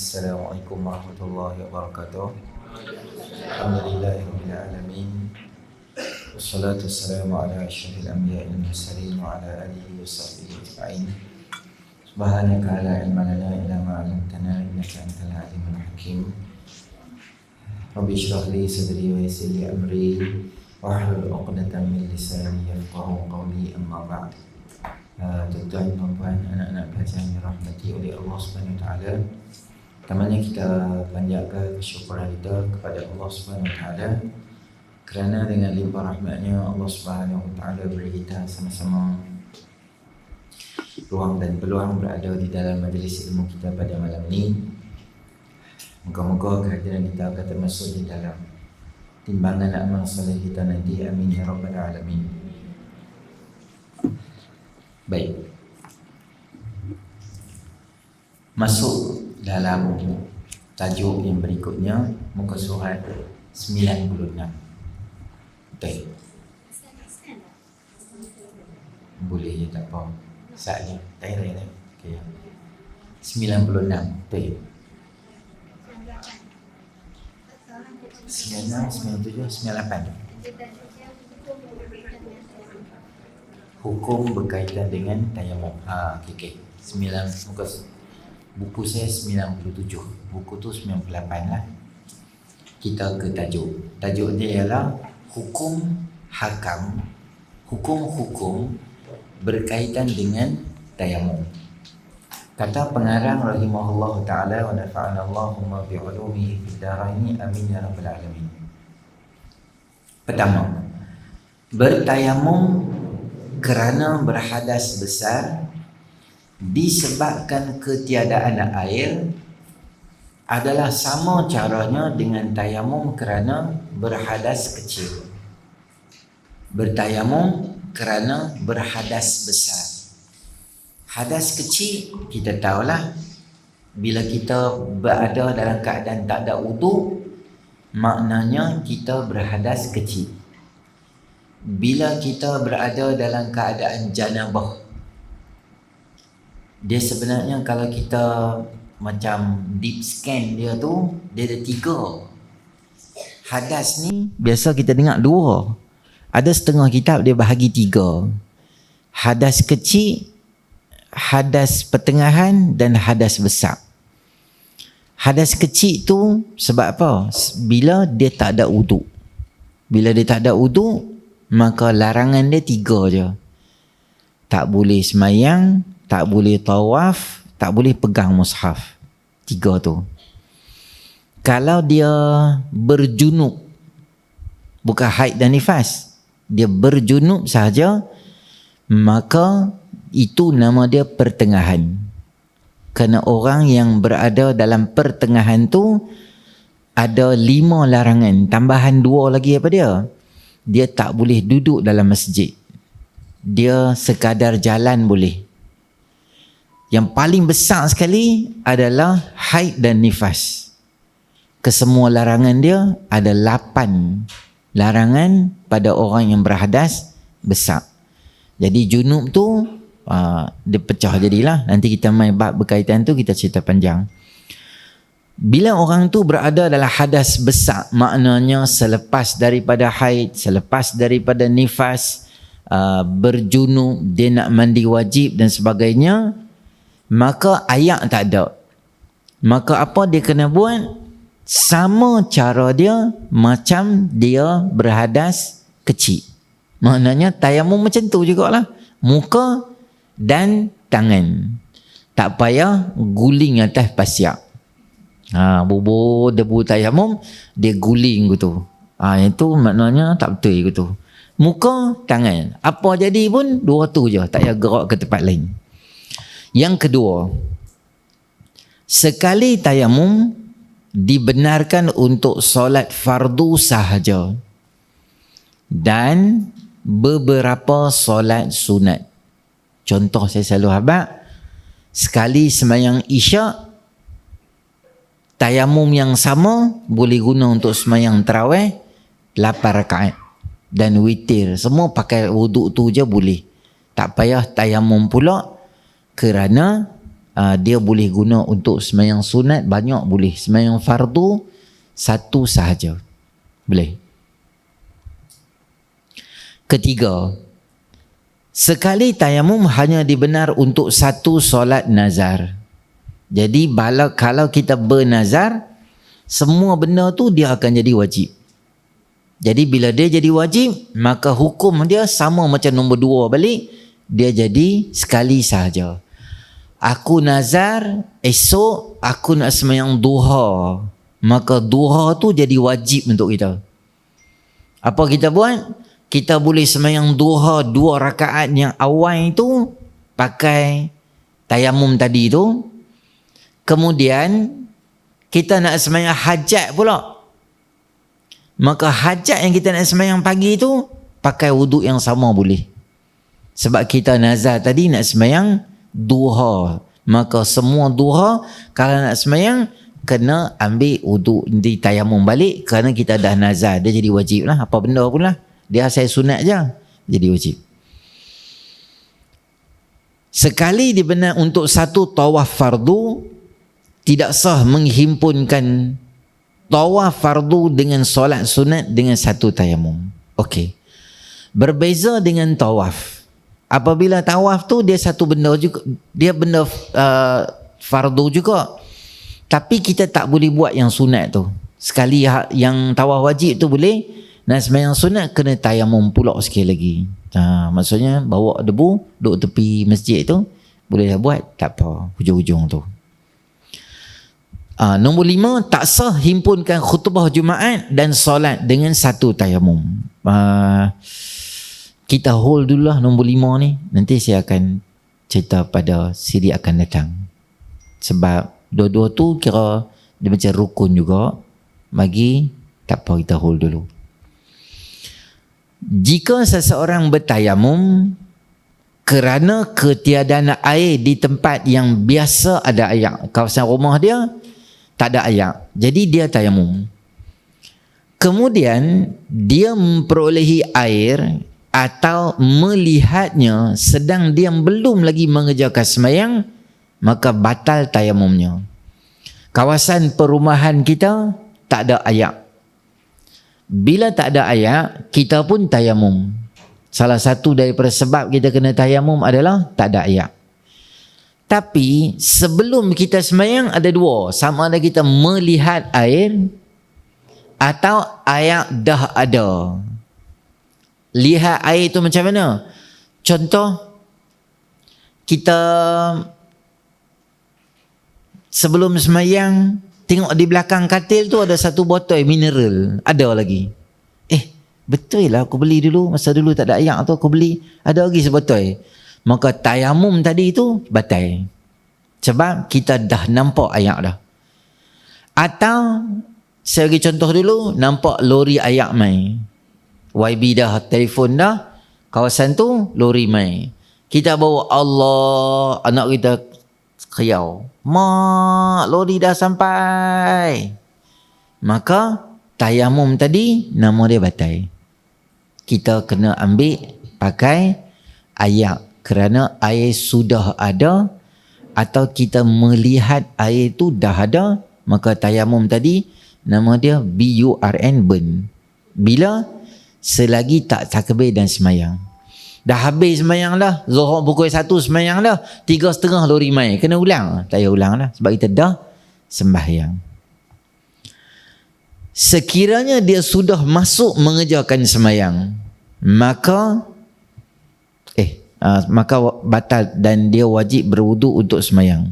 Assalamualaikum warahmatullahi wabarakatuh. Alhamdulillahirabbil alamin. Wassalatu wassalamu ala asyrafil anbiya'i wal mursalin wa ala alihi washabbihi ajma'in. Subhanaka la ilma lana illa ma 'allamtana innaka antal alimul hakim. Rabbi shrah li sadri wa yassir li amri wahlul 'uqdatam min lisani yafqahu qawli, amma ba'd. Tuan-tuan, puan-puan, anak-anak pelajar yang dirahmati oleh Allah Subhanahu wa taala. Pertamanya kita panjatkan kesyukuran kita kepada Allah Subhanahu wa taala kerana dengan limpah rahmatnya Allah Subhanahu wa taala beri kita sama-sama ruang dan peluang berada di dalam majlis ilmu kita pada malam ini. Moga-moga kehadiran kita akan termasuk di dalam timbangan amal soleh kita nanti. Amin ya rabbal alamin. Baik, masuk dalam tajuk yang berikutnya, muka surat 96. Baik, boleh je, tak apa. Saatnya tak payah. Okay. 96. Baik, 96, 97, 98. Hukum berkaitan dengan tayamum. Okay. 9 muka buku saya 97. Buku tu 98 lah. Kita ke tajuk. Tajuk dia ialah hukum hakam, hukum-hukum berkaitan dengan tayamum. Kata pengarang rahimahullah taala, wa nafa'ana Allahumma bi 'ulumihi fid dharain, amin ya rabbal alamin. Pertama, bertayamum kerana berhadas besar disebabkan ketiadaan air adalah sama caranya dengan tayamum kerana berhadas kecil. Bertayamum kerana berhadas besar. Hadas kecil kita tahulah, bila kita berada dalam keadaan tak ada wudu, maknanya kita berhadas kecil. Bila kita berada dalam keadaan janabah, dia sebenarnya kalau kita macam deep scan dia tu, dia ada 3. Hadas ni biasa kita dengar 2. Ada setengah kitab dia bahagi 3. Hadas kecil, hadas pertengahan dan hadas besar. Hadas kecil tu sebab apa? Bila dia tak ada wudu. Bila dia tak ada wudu, maka larangan dia 3 je. Tak boleh semayang, tak boleh tawaf, tak boleh pegang mushaf. 3 tu. Kalau dia berjunub, bukan haid dan nifas, dia berjunub sahaja, maka itu nama dia pertengahan. Kerana orang yang berada dalam pertengahan tu ada 5 larangan, tambahan 2 lagi apa dia? Dia tak boleh duduk dalam masjid. Dia sekadar jalan boleh. Yang paling besar sekali adalah haid dan nifas. Kesemua larangan dia ada 8 larangan pada orang yang berhadas besar. Jadi junub tu dia pecah jadilah. Nanti kita main bab berkaitan tu, kita cerita panjang. Bila orang tu berada dalam hadas besar, maknanya selepas daripada haid, selepas daripada nifas, berjunub, dia nak mandi wajib dan sebagainya, maka ayak tak ada. Maka apa dia kena buat? Sama cara dia macam dia berhadas kecil. Maknanya tayamum macam tu jugalah. Muka dan tangan. Tak payah guling atas pasiak. Bubur debu tayamum, dia guling gitu. Itu maknanya tak betul gitu. Muka, tangan, apa jadi pun 2 tu je, tak payah gerak ke tempat lain. Yang kedua, sekali tayamum dibenarkan untuk solat fardu sahaja dan beberapa solat sunat. Contoh saya selalu habaq, sekali sembahyang isyak, tayamum yang sama boleh guna untuk sembahyang tarawih 8 rakaat dan witir. Semua pakai wuduk tu je boleh. Tak payah tayamum pula kerana dia boleh guna untuk sembahyang sunat banyak boleh. Sembahyang fardu satu sahaja boleh. Ketiga, sekali tayamum hanya dibenar untuk satu solat nazar. Jadi kalau kita bernazar, semua benda tu dia akan jadi wajib. Jadi bila dia jadi wajib, maka hukum dia sama macam nombor 2 balik, dia jadi sekali sahaja. Aku nazar esok aku nak sembahyang duha, maka duha tu jadi wajib untuk kita. Apa kita buat? Kita boleh sembahyang duha 2 rakaat yang awal itu pakai tayamum tadi tu. Kemudian kita nak sembahyang hajat pula, maka hajat yang kita nak sembahyang pagi tu pakai wuduk yang sama boleh. Sebab kita nazar tadi nak sembahyang duha, maka semua duha kalau nak sembahyang kena ambil wuduk di tayamum balik, kerana kita dah nazar, dia jadi wajib lah. Apa benda pun lah, dia asal sunat je jadi wajib. Sekali dibenar untuk satu tawaf fardu, tidak sah menghimpunkan tawaf fardu dengan solat sunat dengan satu tayamum. Okey. Berbeza dengan tawaf. Apabila tawaf tu dia satu benda juga, dia benda fardu juga. Tapi kita tak boleh buat yang sunat tu. Sekali yang tawaf wajib tu boleh, nak sembahyang sunat kena tayamum pula sekali lagi. Maksudnya bawa debu duduk tepi masjid tu boleh dah buat, tak apa hujung-hujung tu. Nombor 5, tak sah himpunkan khutbah Jumaat dan solat dengan satu tayamum. Kita hold dulu lah nombor 5 ni. Nanti saya akan cerita pada siri akan datang. Sebab dua-dua tu kira dia macam rukun juga. Bagi tak apa, kita hold dulu. Jika seseorang bertayamum kerana ketiadaan air di tempat yang biasa ada air, kawasan rumah dia tak ada air, jadi dia tayamum. Kemudian dia memperolehi air atau melihatnya sedang dia belum lagi mengerjakan sembahyang, maka batal tayamumnya. Kawasan perumahan kita tak ada air. Bila tak ada air, kita pun tayamum. Salah satu daripada sebab kita kena tayamum adalah tak ada air. Tapi sebelum kita sembahyang ada 2. Sama ada kita melihat air atau air dah ada. Lihat air tu macam mana? Contoh, kita sebelum sembahyang tengok di belakang katil tu ada satu botol mineral. Ada lagi. Betul lah, aku beli dulu. Masa dulu tak ada air tu aku beli. Ada lagi sebotol. Maka tayamum tadi tu batal. Sebab kita dah nampak air dah. Atau saya bagi contoh dulu, nampak lori air mai. YB dah telefon dah, kawasan tu lori mai. Kita bawa Allah, anak kita kriau, mak lori dah sampai. Maka tayamum tadi nama dia batal. Kita kena ambil pakai air, kerana air sudah ada, atau kita melihat air tu dah ada, maka tayamum tadi nama dia BURN, burn. Bila? Selagi tak takbir dan semayang. Dah habis semayang dah, Zuhur pukul 1 semayang dah, 3.30 lori mai, kena ulang? Tak payah ulang dah, sebab kita dah sembahyang. Sekiranya dia sudah masuk mengerjakan semayang, maka batal dan dia wajib berwuduk untuk semayang.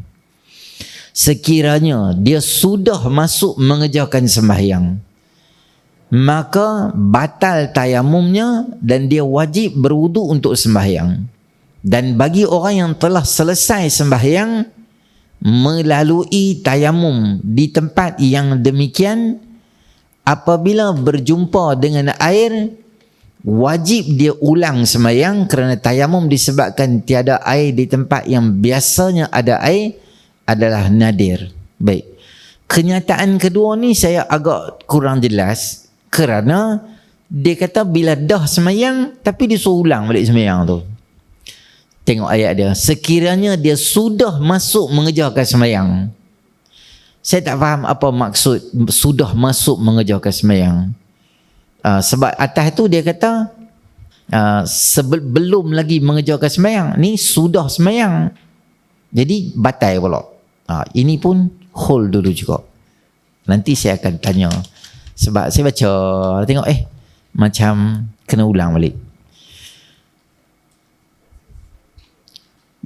Sekiranya dia sudah masuk mengerjakan sembahyang, maka batal tayamumnya dan dia wajib berwuduk untuk sembahyang. Dan bagi orang yang telah selesai sembahyang melalui tayamum di tempat yang demikian, apabila berjumpa dengan air, wajib dia ulang sembahyang, kerana tayamum disebabkan tiada air di tempat yang biasanya ada air adalah nadir. Baik. Kenyataan kedua ni saya agak kurang jelas, kerana dia kata bila dah sembahyang tapi dia suruh ulang balik sembahyang tu. Tengok ayat dia. Sekiranya dia sudah masuk mengerjakan sembahyang. Saya tak faham apa maksud sudah masuk mengerjakan sembahyang. Sebab atas tu dia kata sebelum lagi mengerjakan sembahyang, ni sudah sembahyang. Jadi batal pula. Ini pun hold dulu juga. Nanti saya akan tanya. Sebab saya baca, tengok macam kena ulang balik.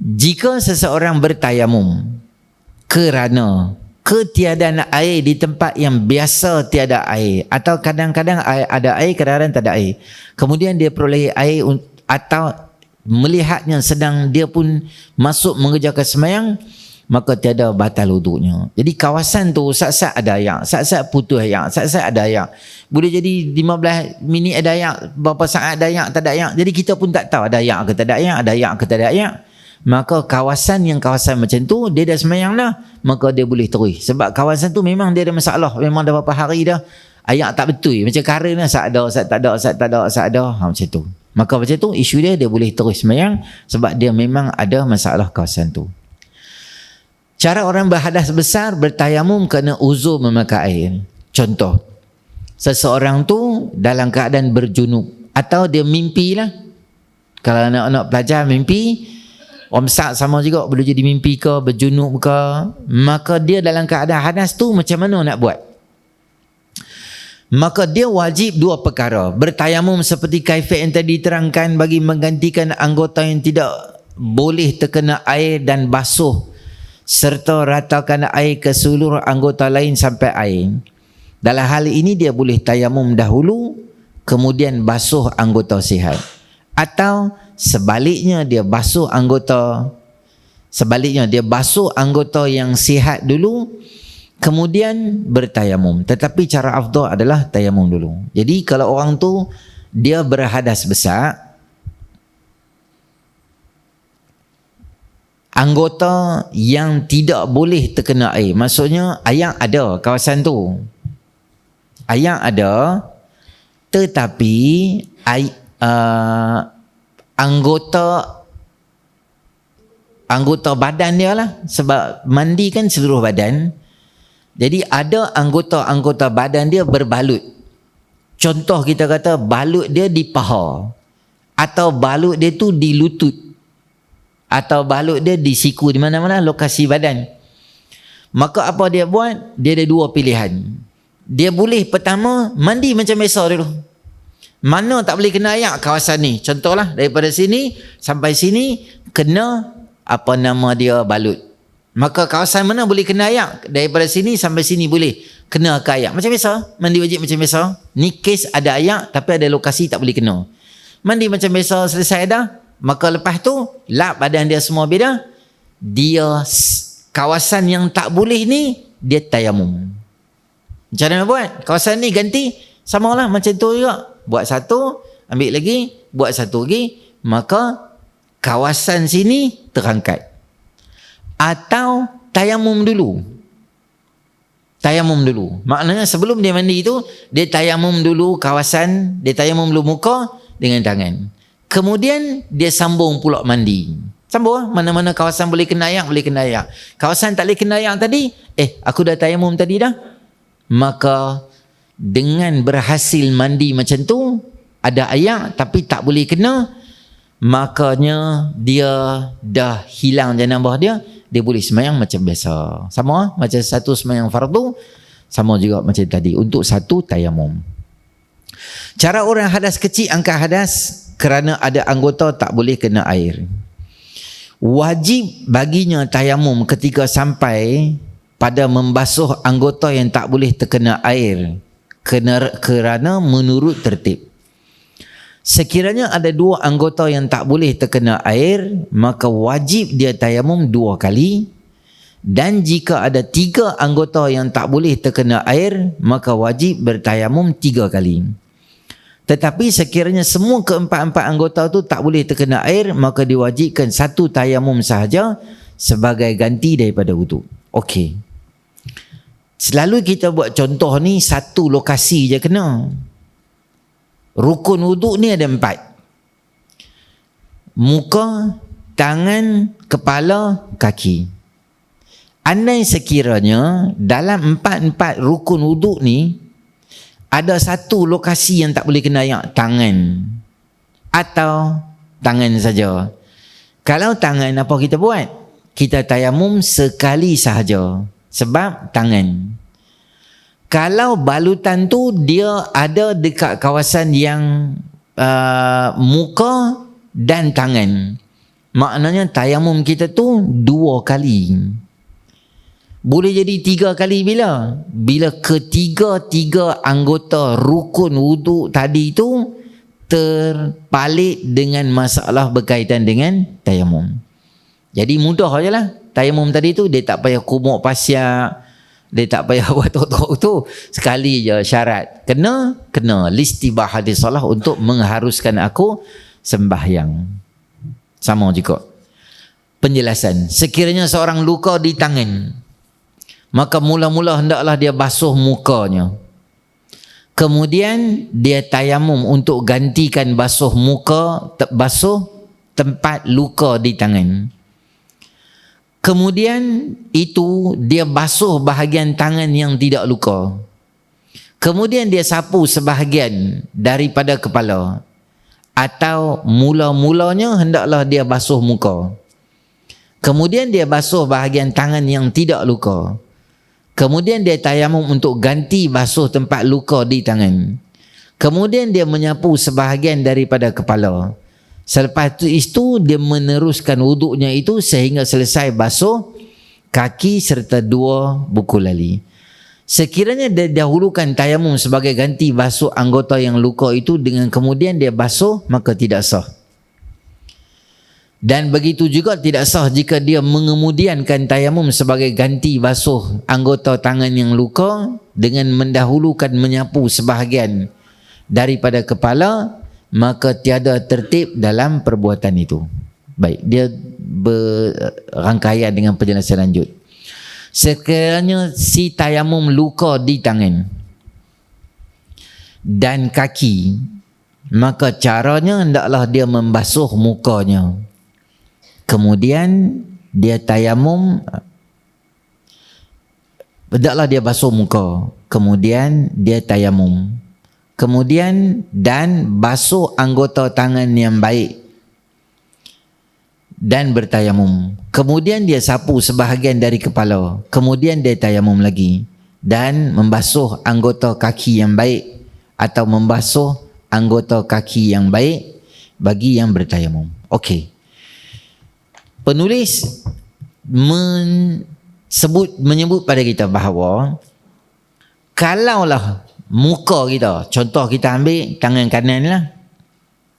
Jika seseorang bertayamum kerana ketiadaan air di tempat yang biasa tiada air, atau kadang-kadang ada air, kadang-kadang tak ada air, kemudian dia peroleh air, atau melihatnya sedang dia pun masuk mengerjakan sembahyang, maka tiada batal wuduknya. Jadi kawasan tu sat-sat ada air, sat-sat putus air, sat-sat ada air. Boleh jadi 15 minit ada air, berapa saat ada air, tak ada air. Jadi kita pun tak tahu ada air ke tak ada air, ada air ke tak ada air. Maka kawasan macam tu, dia dah sembahyang dah, maka dia boleh terus. Sebab kawasan tu memang dia ada masalah, memang dah berapa hari dah air tak betul, macam kara lah, sat ada, sat tak ada, sat tak ada, sat ada, macam tu. Maka macam tu isu dia boleh terus sembahyang, sebab dia memang ada masalah kawasan tu. Cara orang berhadas besar bertayamum kerana uzur memakai air. Contoh, seseorang tu dalam keadaan berjunub, atau dia mimpi lah. Kalau anak-anak pelajar mimpi, omsak sama juga, boleh jadi mimpi ke, berjunub ke, maka dia dalam keadaan hadas tu macam mana nak buat? Maka dia wajib dua perkara. Bertayamum seperti kaifat yang tadi diterangkan bagi menggantikan anggota yang tidak boleh terkena air dan basuh, serta ratakan air ke seluruh anggota lain sampai air. Dalam hal ini dia boleh tayamum dahulu, kemudian basuh anggota sihat. Atau sebaliknya, dia basuh anggota yang sihat dulu, kemudian bertayamum. Tetapi cara afdal adalah tayamum dulu. Jadi kalau orang tu dia berhadas besar, anggota yang tidak boleh terkena air, maksudnya air ada kawasan tu, air ada, tetapi anggota badan dia lah, sebab mandi kan seluruh badan. Jadi ada anggota badan dia berbalut. Contoh kita kata balut dia di paha, atau balut dia tu di lutut, atau balut dia di siku, di mana-mana lokasi badan. Maka apa dia buat? Dia ada dua pilihan. Dia boleh pertama mandi macam biasa dulu. Mana tak boleh kena air? Kawasan ni. Contohlah daripada sini sampai sini kena apa nama dia balut. Maka kawasan mana boleh kena air? Daripada sini sampai sini boleh kena ke air. Macam biasa. Mandi wajib macam biasa. Ni kes ada air tapi ada lokasi tak boleh kena. Mandi macam biasa, selesai dah. Maka lepas tu lap badan dia semua beda. Dia kawasan yang tak boleh ni dia tayamum. Macam mana buat? Kawasan ni ganti, samalah macam tu juga. Buat satu, ambil lagi, buat satu lagi, maka kawasan sini terangkat. Atau tayamum dulu. Tayamum dulu. Maknanya sebelum dia mandi tu, dia tayamum dulu kawasan, dia tayamum dulu muka dengan tangan. Kemudian dia sambung pula mandi. Sambung lah. Mana-mana kawasan boleh kena air, boleh kena air. Kawasan tak boleh kena air tadi, aku dah tayamum tadi dah. Maka dengan berhasil mandi macam tu, ada air tapi tak boleh kena, makanya dia dah hilang janabah dia boleh sembahyang macam biasa. Sama macam satu sembahyang fardu, sama juga macam tadi untuk satu tayamum. Cara orang hadas kecil angkat hadas kerana ada anggota tak boleh kena air. Wajib baginya tayamum ketika sampai pada membasuh anggota yang tak boleh terkena air, kerana menurut tertib. Sekiranya ada dua anggota yang tak boleh terkena air, maka wajib dia tayamum 2 kali. Dan jika ada 3 anggota yang tak boleh terkena air, maka wajib bertayamum 3 kali. Tetapi sekiranya semua keempat-empat anggota tu tak boleh terkena air, maka diwajibkan 1 tayamum sahaja sebagai ganti daripada wuduk. Okey. Selalu kita buat contoh ni satu lokasi je kena. Rukun wuduk ni ada 4. Muka, tangan, kepala, kaki. Andai sekiranya dalam empat rukun wuduk ni ada satu lokasi yang tak boleh kena air, tangan atau tangan saja. Kalau tangan, apa kita buat? Kita tayamum sekali sahaja sebab tangan. Kalau balutan tu dia ada dekat kawasan yang muka dan tangan, maknanya tayamum kita tu 2 kali. Boleh jadi 3 kali bila? Bila ketiga-tiga anggota rukun wuduk tadi tu terpalit dengan masalah berkaitan dengan tayamum. Jadi mudah je lah. Tayamum tadi tu dia tak payah kumuk pasyak, dia tak payah buat tok-tok tu. Sekali je syarat. Kena listibah hadis salah untuk mengharuskan aku sembahyang. Sama juga. Penjelasan. Sekiranya seorang luka di tangan, maka mula-mula hendaklah dia basuh mukanya. Kemudian dia tayamum untuk gantikan basuh muka, basuh tempat luka di tangan. Kemudian itu dia basuh bahagian tangan yang tidak luka. Kemudian dia sapu sebahagian daripada kepala. Atau mula-mulanya hendaklah dia basuh muka. Kemudian dia basuh bahagian tangan yang tidak luka. Kemudian dia tayamum untuk ganti basuh tempat luka di tangan. Kemudian dia menyapu sebahagian daripada kepala. Selepas itu dia meneruskan wuduknya itu sehingga selesai basuh kaki serta 2 buku lali. Sekiranya dia dahulukan tayamum sebagai ganti basuh anggota yang luka itu dengan kemudian dia basuh, maka tidak sah. Dan begitu juga tidak sah jika dia mengemudiankan tayamum sebagai ganti basuh anggota tangan yang luka dengan mendahulukan menyapu sebahagian daripada kepala, maka tiada tertib dalam perbuatan itu. Baik, dia berangkaian dengan penjelasan lanjut. Sekiranya si tayamum luka di tangan dan kaki, maka caranya hendaklah dia membasuh mukanya. Kemudian dia tayamum, hendaklah dia basuh muka. Kemudian dia tayamum. Kemudian dan basuh anggota tangan yang baik dan bertayamum. Kemudian dia sapu sebahagian dari kepala. Kemudian dia tayamum lagi dan membasuh anggota kaki yang baik atau membasuh anggota kaki yang baik bagi yang bertayamum. Okey. Penulis menyebut pada kita bahawa kalaulah muka kita, contoh kita ambil tangan kanan lah,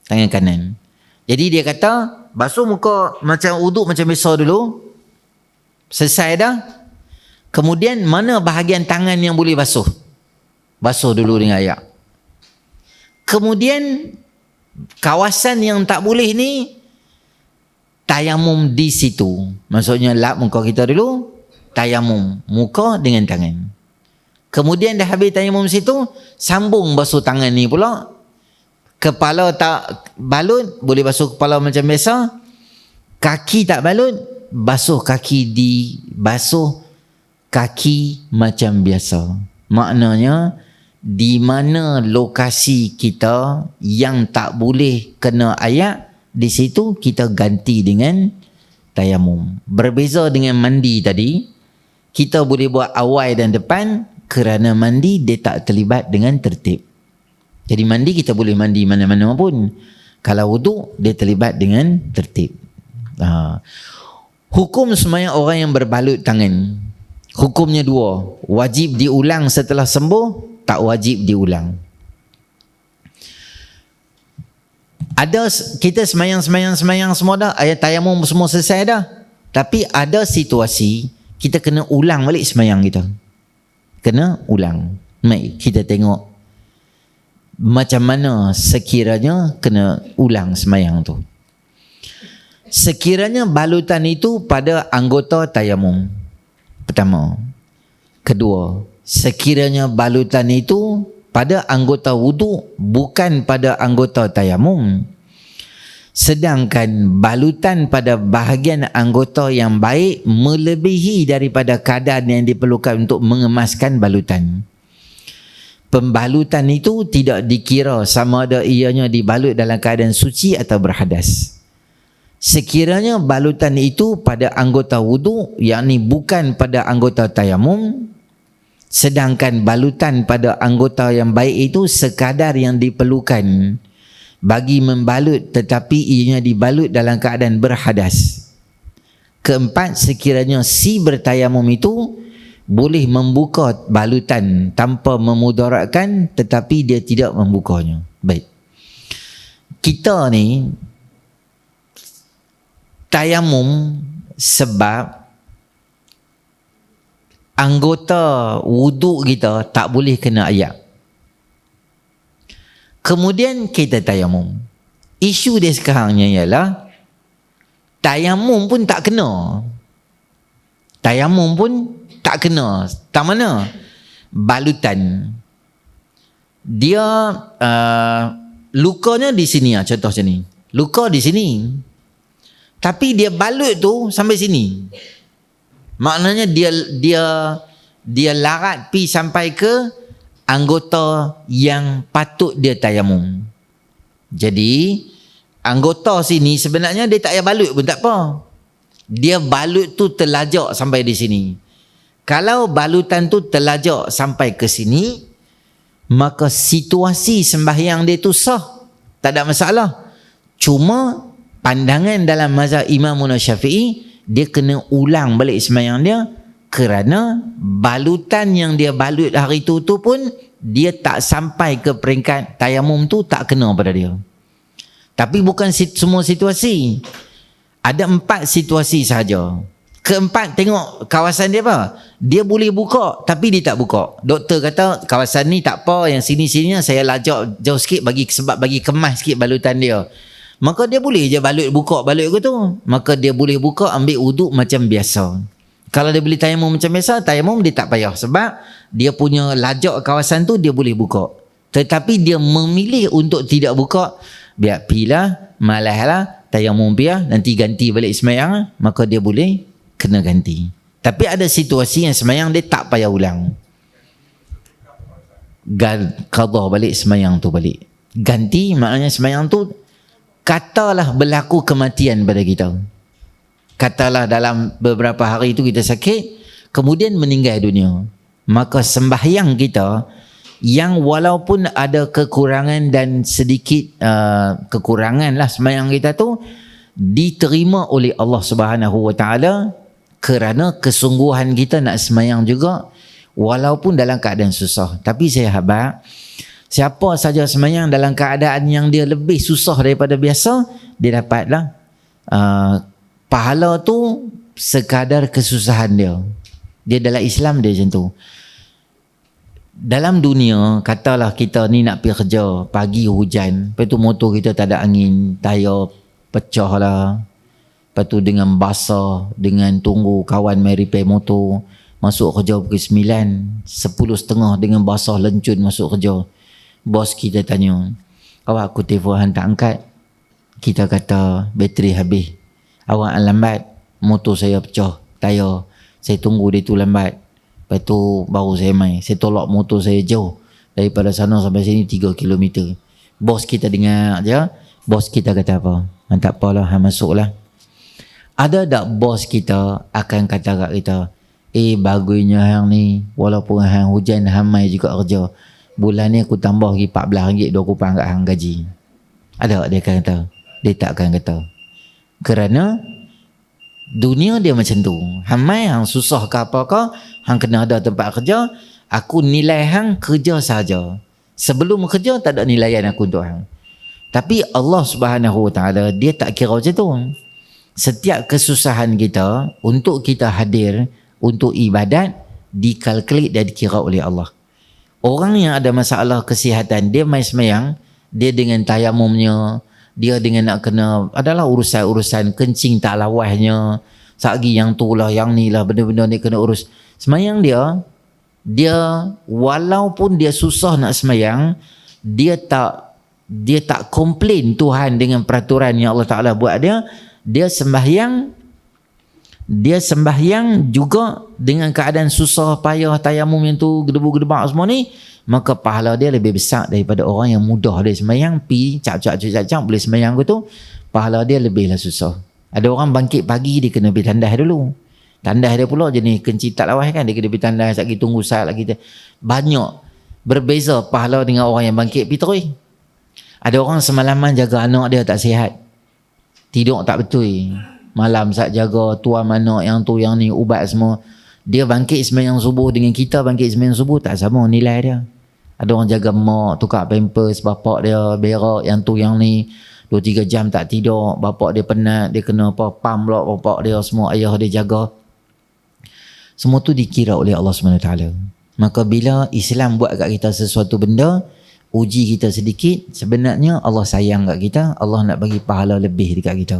tangan kanan. Jadi dia kata basuh muka macam wuduk macam biasa dulu, selesai dah. Kemudian mana bahagian tangan yang boleh basuh? Basuh dulu dengan air. Kemudian kawasan yang tak boleh ni tayamum di situ. Maksudnya lap muka kita dulu, tayamum muka dengan tangan. Kemudian dah habis tayamum situ, sambung basuh tangan ni pula. Kepala tak balut, boleh basuh kepala macam biasa. Kaki tak balut, basuh kaki macam biasa. Maknanya di mana lokasi kita yang tak boleh kena air, di situ kita ganti dengan tayamum. Berbeza dengan mandi tadi, kita boleh buat awal dan depan. Kerana mandi dia tak terlibat dengan tertib. Jadi mandi kita boleh mandi mana-mana pun. Kalau wuduk dia terlibat dengan tertib. Hukum sembahyang orang yang berbalut tangan. Hukumnya 2. Wajib diulang setelah sembuh, tak wajib diulang. Ada kita sembahyang semua dah, ayat tayamum semua selesai dah. Tapi ada situasi kita kena ulang balik sembahyang kita. Kena ulang. Mari kita tengok macam mana sekiranya kena ulang sembahyang tu. Sekiranya balutan itu pada anggota tayamum. Pertama. Kedua, sekiranya balutan itu pada anggota wuduk bukan pada anggota tayamum. Sedangkan balutan pada bahagian anggota yang baik melebihi daripada kadar yang diperlukan untuk mengemaskan balutan. Pembalutan itu tidak dikira sama ada ianya dibalut dalam keadaan suci atau berhadas. Sekiranya balutan itu pada anggota wudu, yakni bukan pada anggota tayamum, sedangkan balutan pada anggota yang baik itu sekadar yang diperlukan bagi membalut tetapi ianya dibalut dalam keadaan berhadas. Keempat, sekiranya si bertayamum itu boleh membuka balutan tanpa memudaratkan tetapi dia tidak membukanya. Baik. Kita ni tayamum sebab anggota wuduk kita tak boleh kena ayak. Kemudian kita tayamum. Isu dia sekarangnya ialah tayamum pun tak kena. Tayamum pun tak kena. Tak mana? Balutan. Dia lukanya di sini, contoh macam ni. Luka di sini. Tapi dia balut tu sampai sini. Maknanya dia larat pi sampai ke anggota yang patut dia tayamum. Jadi anggota sini sebenarnya dia tak payah balut pun tak apa. Dia balut tu terlajak sampai di sini. Kalau balutan tu terlajak sampai ke sini, maka situasi sembahyang dia tu sah, tak ada masalah. Cuma pandangan dalam mazhab Imam Syafi'i, dia kena ulang balik sembahyang dia, kerana balutan yang dia balut hari tu pun dia tak sampai ke peringkat tayamum tu tak kena pada dia. Tapi bukan semua situasi. Ada 4 situasi sahaja. Keempat, tengok kawasan dia apa. Dia boleh buka tapi dia tak buka. Doktor kata kawasan ni tak apa, yang sini-sininya saya lajak jauh sikit sebab bagi kemas sikit balutan dia. Maka dia boleh je buka balut ke tu. Maka dia boleh buka, ambil wuduk macam biasa. Kalau dia boleh tayamum macam biasa, tayamum dia tak payah sebab dia punya lajak kawasan tu dia boleh buka. Tetapi dia memilih untuk tidak buka, biar pilah, malahlah, tayamum biar, nanti ganti balik sembahyang, maka dia boleh kena ganti. Tapi ada situasi yang sembahyang dia tak payah ulang. Qadha balik sembahyang tu balik. Ganti maknanya sembahyang tu, katalah berlaku kematian pada kita. Katalah dalam beberapa hari itu kita sakit, kemudian meninggal dunia. Maka sembahyang kita yang walaupun ada kekurangan dan sedikit kekurangan lah sembahyang kita tu, diterima oleh Allah Subhanahu Wa Taala kerana kesungguhan kita nak sembahyang juga walaupun dalam keadaan susah. Tapi saya harap siapa saja sembahyang dalam keadaan yang dia lebih susah daripada biasa, dia dapatlah pahala tu sekadar kesusahan dia. Dia dalam Islam dia macam tu. Dalam dunia, katalah kita ni nak pergi kerja, pagi hujan, lepas tu motor kita tak ada angin, tayar pecah lah, lepas tu dengan basah, dengan tunggu kawan mari repair motor, masuk kerja pukul 9, 10.30 dengan basah lencun masuk kerja. Bos kita tanya, awak aku telefon tak angkat. Kita kata bateri habis. Awak lambat, motor saya pecah, tayar. Saya tunggu dia tu lambat. Lepas tu baru saya main. Saya tolak motor saya jauh. Daripada sana sampai sini 3 km. Bos kita dengar je. Bos kita kata apa? Tak apalah, hang masuklah. Ada tak bos kita akan kata kat kita, bagusnya hang ni, walaupun hang hujan, hang mai juga kerja. Bulan ni aku tambah lagi RM14 RM20 kat hang gaji. Ada tak dia akan kata? Dia tak akan kata. Kerana dunia dia macam tu. Hamai hang susah ke apa ke, hang kena ada tempat kerja, aku nilai hang kerja saja. Sebelum kerja tak ada nilaian aku untuk hang. Tapi Allah Subhanahu Wa Taala dia tak kira macam tu. Setiap kesusahan kita untuk kita hadir untuk ibadat dikalkulat dan dikira oleh Allah. Orang yang ada masalah kesihatan, dia mai sembahyang, dia dengan tayamumnya, dia dengan nak kena adalah urusan-urusan kencing tak lawahnya, sagi yang tu lah, yang ni lah, benda-benda ni kena urus. Sembahyang dia walaupun dia susah nak sembahyang, dia tak dia tak komplain Tuhan dengan peraturan yang Allah Ta'ala buat dia sembahyang juga dengan keadaan susah payah, tayamum yang tu gedebu-gedebak semua ni, maka pahala dia lebih besar daripada orang yang mudah dia sembahyang, pi cap boleh sembahyang tu, pahala dia lebihlah susah. Ada orang bangkit pagi dia kena pergi tandas dulu. Tandas dia pula jenis kencing tak lawas kan, dia kena pergi tandas lagi, tunggu saat lagi. Banyak berbeza pahala dengan orang yang bangkit pergi terus. Ada orang semalaman jaga anak dia tak sihat, tidur tak betul, malam saat jaga tuan anak yang tu yang ni, ubat semua. Dia bangkit sembahyang subuh dengan kita bangkit sembahyang subuh tak sama nilai dia. Ada orang jaga mak, tukar pampers bapak dia, berak yang tu yang ni, 2-3 jam tak tidur, bapak dia penat, dia kena pam pula bapak dia, semua ayah dia jaga. Semua tu dikira oleh Allah SWT. Maka bila Islam buat kat kita sesuatu benda, uji kita sedikit, sebenarnya Allah sayang kat kita, Allah nak bagi pahala lebih dekat kita.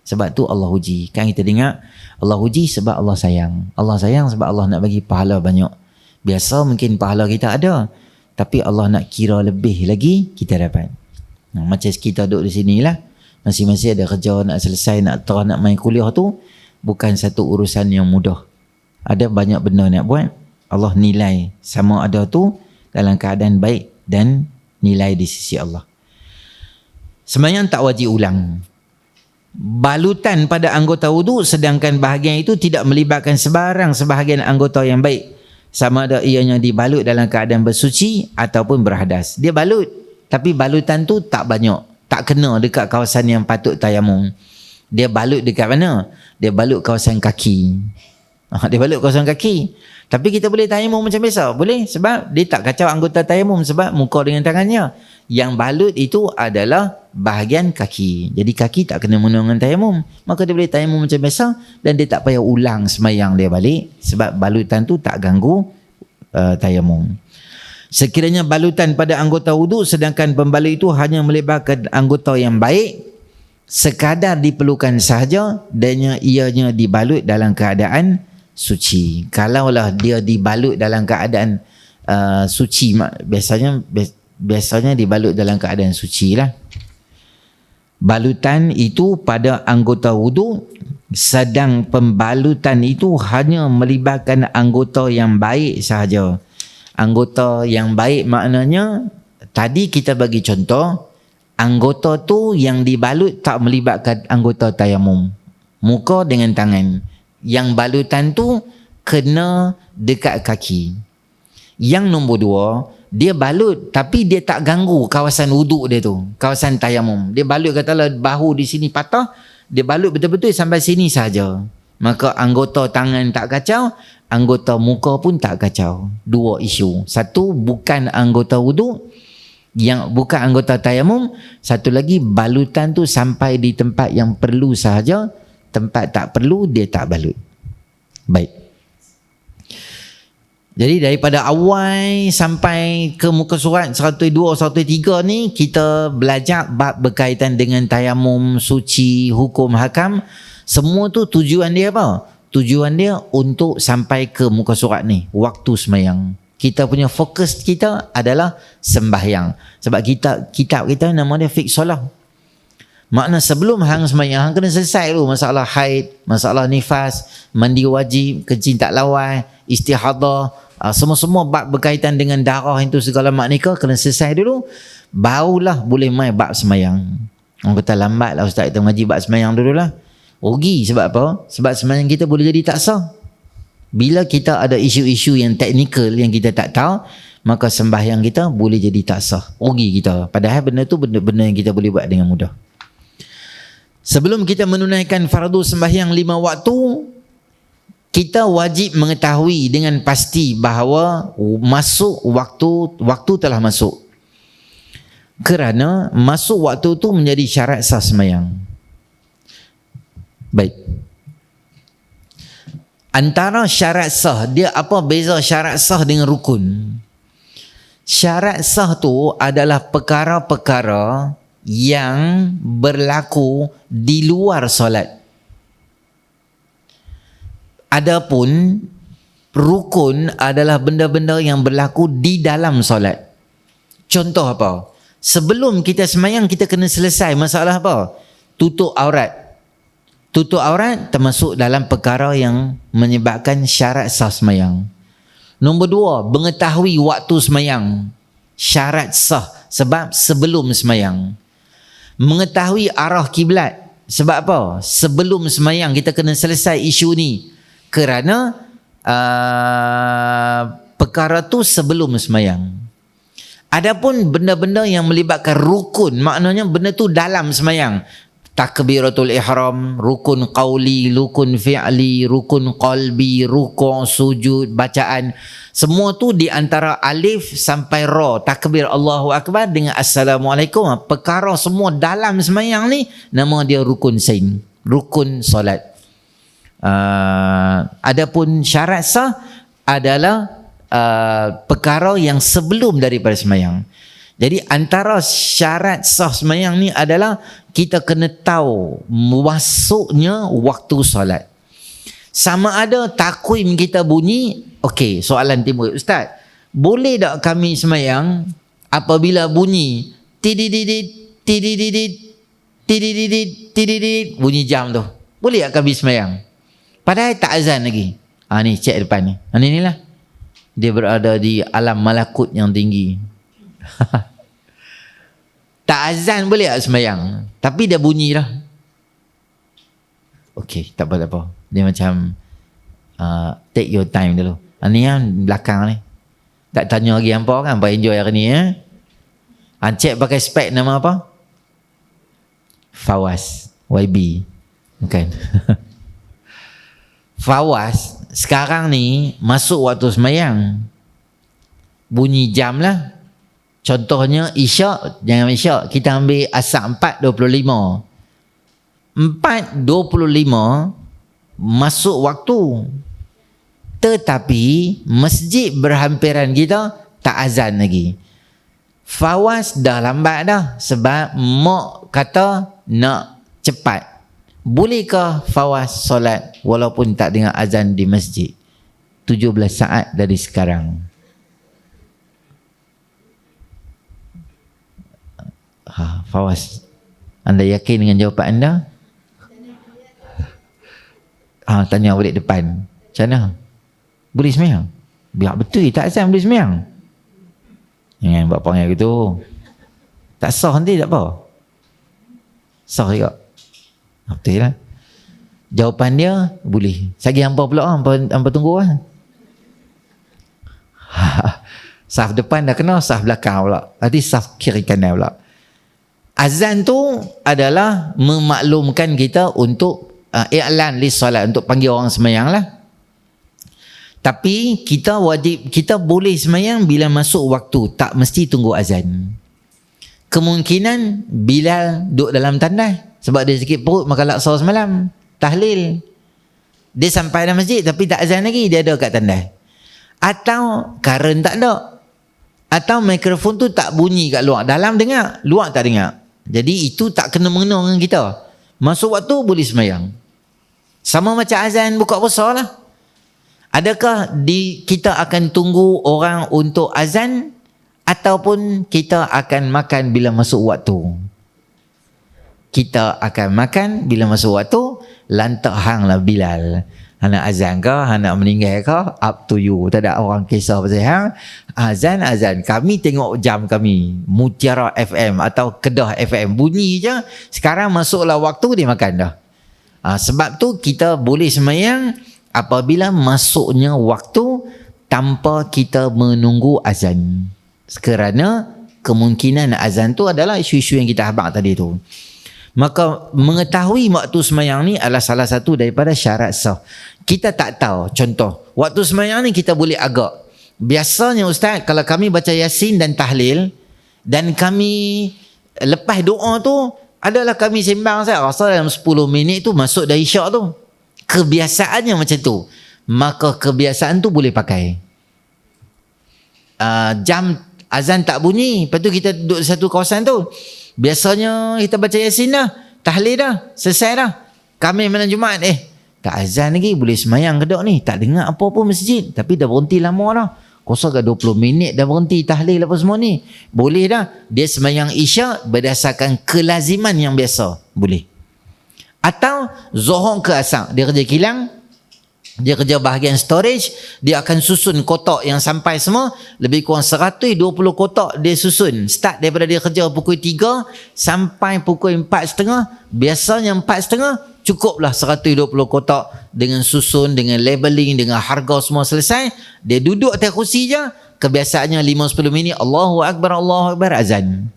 Sebab tu Allah uji. Kan kita dengar, Allah uji sebab Allah sayang. Allah sayang sebab Allah nak bagi pahala banyak. Biasa mungkin pahala kita ada, tapi Allah nak kira lebih lagi kita dapat. Macam kita duduk di sini lah, masing-masing ada kerja nak selesai, nak main kuliah tu, bukan satu urusan yang mudah. Ada banyak benda nak buat. Allah nilai sama ada tu dalam keadaan baik dan nilai di sisi Allah. Sembahyang tak wajib ulang. Balutan pada anggota wudu, sedangkan bahagian itu tidak melibatkan sebahagian anggota yang baik, sama ada ianya dibalut dalam keadaan bersuci ataupun berhadas. Dia balut, tapi balutan tu tak banyak, tak kena dekat kawasan yang patut tayamum. Dia balut dekat mana? Dia balut kawasan kaki. Dia balut kawasan kaki. Tapi kita boleh tayamum macam biasa. Boleh, sebab dia tak kacau anggota tayamum, sebab muka dengan tangannya. Yang balut itu adalah bahagian kaki. Jadi kaki tak kena mengena dengan tayamum. Maka dia boleh tayamum macam biasa, dan dia tak payah ulang sembahyang dia balik, sebab balutan tu tak ganggu tayamum. Sekiranya balutan pada anggota wudu, sedangkan pembalut itu hanya melibatkan anggota yang baik, sekadar diperlukan sahaja, dan ianya dibalut dalam keadaan suci. Kalaulah dia dibalut dalam keadaan suci, biasanya dibalut dalam keadaan suci lah. Balutan itu pada anggota wudu, sedang pembalutan itu hanya melibatkan anggota yang baik sahaja. Anggota yang baik maknanya, tadi kita bagi contoh, anggota tu yang dibalut tak melibatkan anggota tayamum, muka dengan tangan. Yang balutan tu kena dekat kaki. Yang nombor 2, dia balut tapi dia tak ganggu kawasan wuduk dia tu, kawasan tayamum. Dia balut, katalah bahu di sini patah, dia balut betul-betul sampai sini saja. Maka anggota tangan tak kacau, anggota muka pun tak kacau. 2 isu. Satu, bukan anggota wuduk, yang bukan anggota tayamum. Satu lagi, balutan tu sampai di tempat yang perlu sahaja, tempat tak perlu dia tak balut. Baik. Jadi daripada awal sampai ke muka surat 102, 103 ni, kita belajar bab berkaitan dengan tayamum, suci, hukum, hakam. Semua tu tujuan dia apa? Tujuan dia untuk sampai ke muka surat ni, waktu sembahyang. Kita punya fokus kita adalah sembahyang. Sebab kitab kita nama dia fiqh solat. Makna sebelum hang sembahyang, hang kena selesai dulu masalah haid, masalah nifas, mandi wajib, kencing tak lawas, istihadah, semua-semua bab berkaitan dengan darah itu segala mak nikah kena selesai dulu, barulah boleh main bab sembahyang. Orang kata lambat lah ustaz, kita mengaji bab sembahyang dululah. Rugi. Sebab apa? Sebab sembahyang kita boleh jadi tak sah. Bila kita ada isu-isu yang teknikal yang kita tak tahu, maka sembahyang kita boleh jadi tak sah. Rugi kita. Padahal benda tu benda yang kita boleh buat dengan mudah. Sebelum kita menunaikan fardu sembahyang 5 waktu, kita wajib mengetahui dengan pasti bahawa masuk waktu telah masuk. Kerana masuk waktu tu menjadi syarat sah sembahyang. Baik. Antara syarat sah, dia apa beza syarat sah dengan rukun? Syarat sah tu adalah perkara-perkara yang berlaku di luar solat. Adapun rukun adalah benda-benda yang berlaku di dalam solat. Contoh apa? Sebelum kita semayang, kita kena selesai masalah apa? Tutup aurat. Tutup aurat termasuk dalam perkara yang menyebabkan syarat sah semayang. Nombor 2, mengetahui waktu semayang. Syarat sah sebab sebelum semayang. Mengetahui arah kiblat. Sebab apa? Sebelum semayang kita kena selesai isu ni. Kerana perkara tu sebelum semayang. Adapun benda-benda yang melibatkan rukun, maknanya benda tu dalam semayang. Takbiratul ihram, rukun qauli, rukun fi'li, rukun qalbi, rukun, sujud, bacaan. Semua tu di antara alif sampai ra, takbir Allahu Akbar dengan Assalamualaikum. Perkara semua dalam semayang ni nama dia rukun sain, rukun solat. Adapun syarat sah adalah perkara yang sebelum daripada semayang. Jadi antara syarat sah semayang ni adalah kita kena tahu masuknya waktu solat. Sama ada takwim kita bunyi, okey, soalan timbul, Ustaz, boleh tak kami semayang apabila bunyi tidididit, tidididit, tidididit, tidididit, bunyi jam tu? Boleh tak kami semayang? Padahal tak azan lagi. Ni cek depan ni. Ni lah. Dia berada di alam malakut yang tinggi. Tak azan boleh tak semayang? Tapi dah bunyi dah. Okey, tak apa. Dia macam take your time dulu. Ni yang belakang ni. Tak tanya lagi hampa kan, hampa enjoy hari ni ya. Cek pakai spek nama apa? Fawaz, YB. Bukan. Fawaz sekarang ni masuk waktu semayang. Bunyi jam lah. Contohnya isyak, jangan isyak, kita ambil asar 4.25. 4.25 masuk waktu. Tetapi masjid berhampiran kita tak azan lagi. Fawaz dah lambat dah sebab mak kata nak cepat. Bolehkah Fawaz solat walaupun tak dengar azan di masjid? 17 saat dari sekarang. Fawaz, anda yakin dengan jawapan anda? Tanya balik depan. Macam mana? Boleh semayang? Biar betul tak azan boleh semayang. Jangan buat panggil gitu. Tak sah nanti tak apa. Sah juga. Betul lah. Jawapan dia boleh. Sagi hampa pula, hampa tunggu lah. Saf depan dah kena, saf belakang pula. Nanti saf kiri kanan pula. Azan tu adalah memaklumkan kita untuk i'lan li solat, untuk panggil orang semayang lah. Tapi kita wajib, kita boleh semayang bila masuk waktu, tak mesti tunggu azan. Kemungkinan Bilal duduk dalam tandas sebab dia sakit perut makan laksa semalam, tahlil. Dia sampai dalam masjid tapi tak azan lagi, dia ada kat tandas. Atau karen tak ada. Atau mikrofon tu tak bunyi kat luar, dalam dengar, luar tak dengar. Jadi itu tak kena mengena dengan kita. Masuk waktu boleh semayang. Sama macam azan buka puasa lah. Adakah kita akan tunggu orang untuk azan ataupun kita akan makan bila masuk waktu? Kita akan makan bila masuk waktu. Lantak hang lah Bilal. Nak azan ke, nak meninggal ke, up to you. Tak ada orang kisah pasal hang. Azan. Kami tengok jam kami. Mutiara FM atau Kedah FM. Bunyi je. Sekarang masuklah waktu, dia makan dah. Sebab tu kita boleh semayang apabila masuknya waktu tanpa kita menunggu azan. Kerana kemungkinan azan tu adalah isu-isu yang kita habaq tadi tu. Maka mengetahui waktu semayang ni adalah salah satu daripada syarat sah. Kita tak tahu. Contoh, waktu semayang ni kita boleh agak. Biasanya Ustaz, kalau kami baca Yasin dan tahlil dan kami lepas doa tu adalah kami sembang, saya rasa dalam 10 minit tu masuk dah isyak tu. Kebiasaannya macam tu. Maka kebiasaan tu boleh pakai. Jam azan tak bunyi, lepas tu kita duduk di satu kawasan tu. Biasanya kita baca Yasin dah, tahlil dah, selesai dah. Kami malam Jumaat, tak azan lagi, boleh semayang ke tak ni? Tak dengar apa-apa masjid, tapi dah berhenti lama dah. kosong ke 20 minit dah berhenti tahlil apa semua ni. Boleh dah. Dia sembahyang isyak berdasarkan kelaziman yang biasa. Boleh. Atau Zuhur ke Asar, dia kerja kilang, dia kerja bahagian storage, dia akan susun kotak yang sampai semua, lebih kurang 120 kotak dia susun. Start daripada dia kerja pukul 3 sampai pukul 4.30. Biasanya 4.30 cukuplah 120 kotak dengan susun, dengan labeling, dengan harga semua selesai. Dia duduk atas kursi je, kebiasaannya 5-10 minit Allahu Akbar, azan.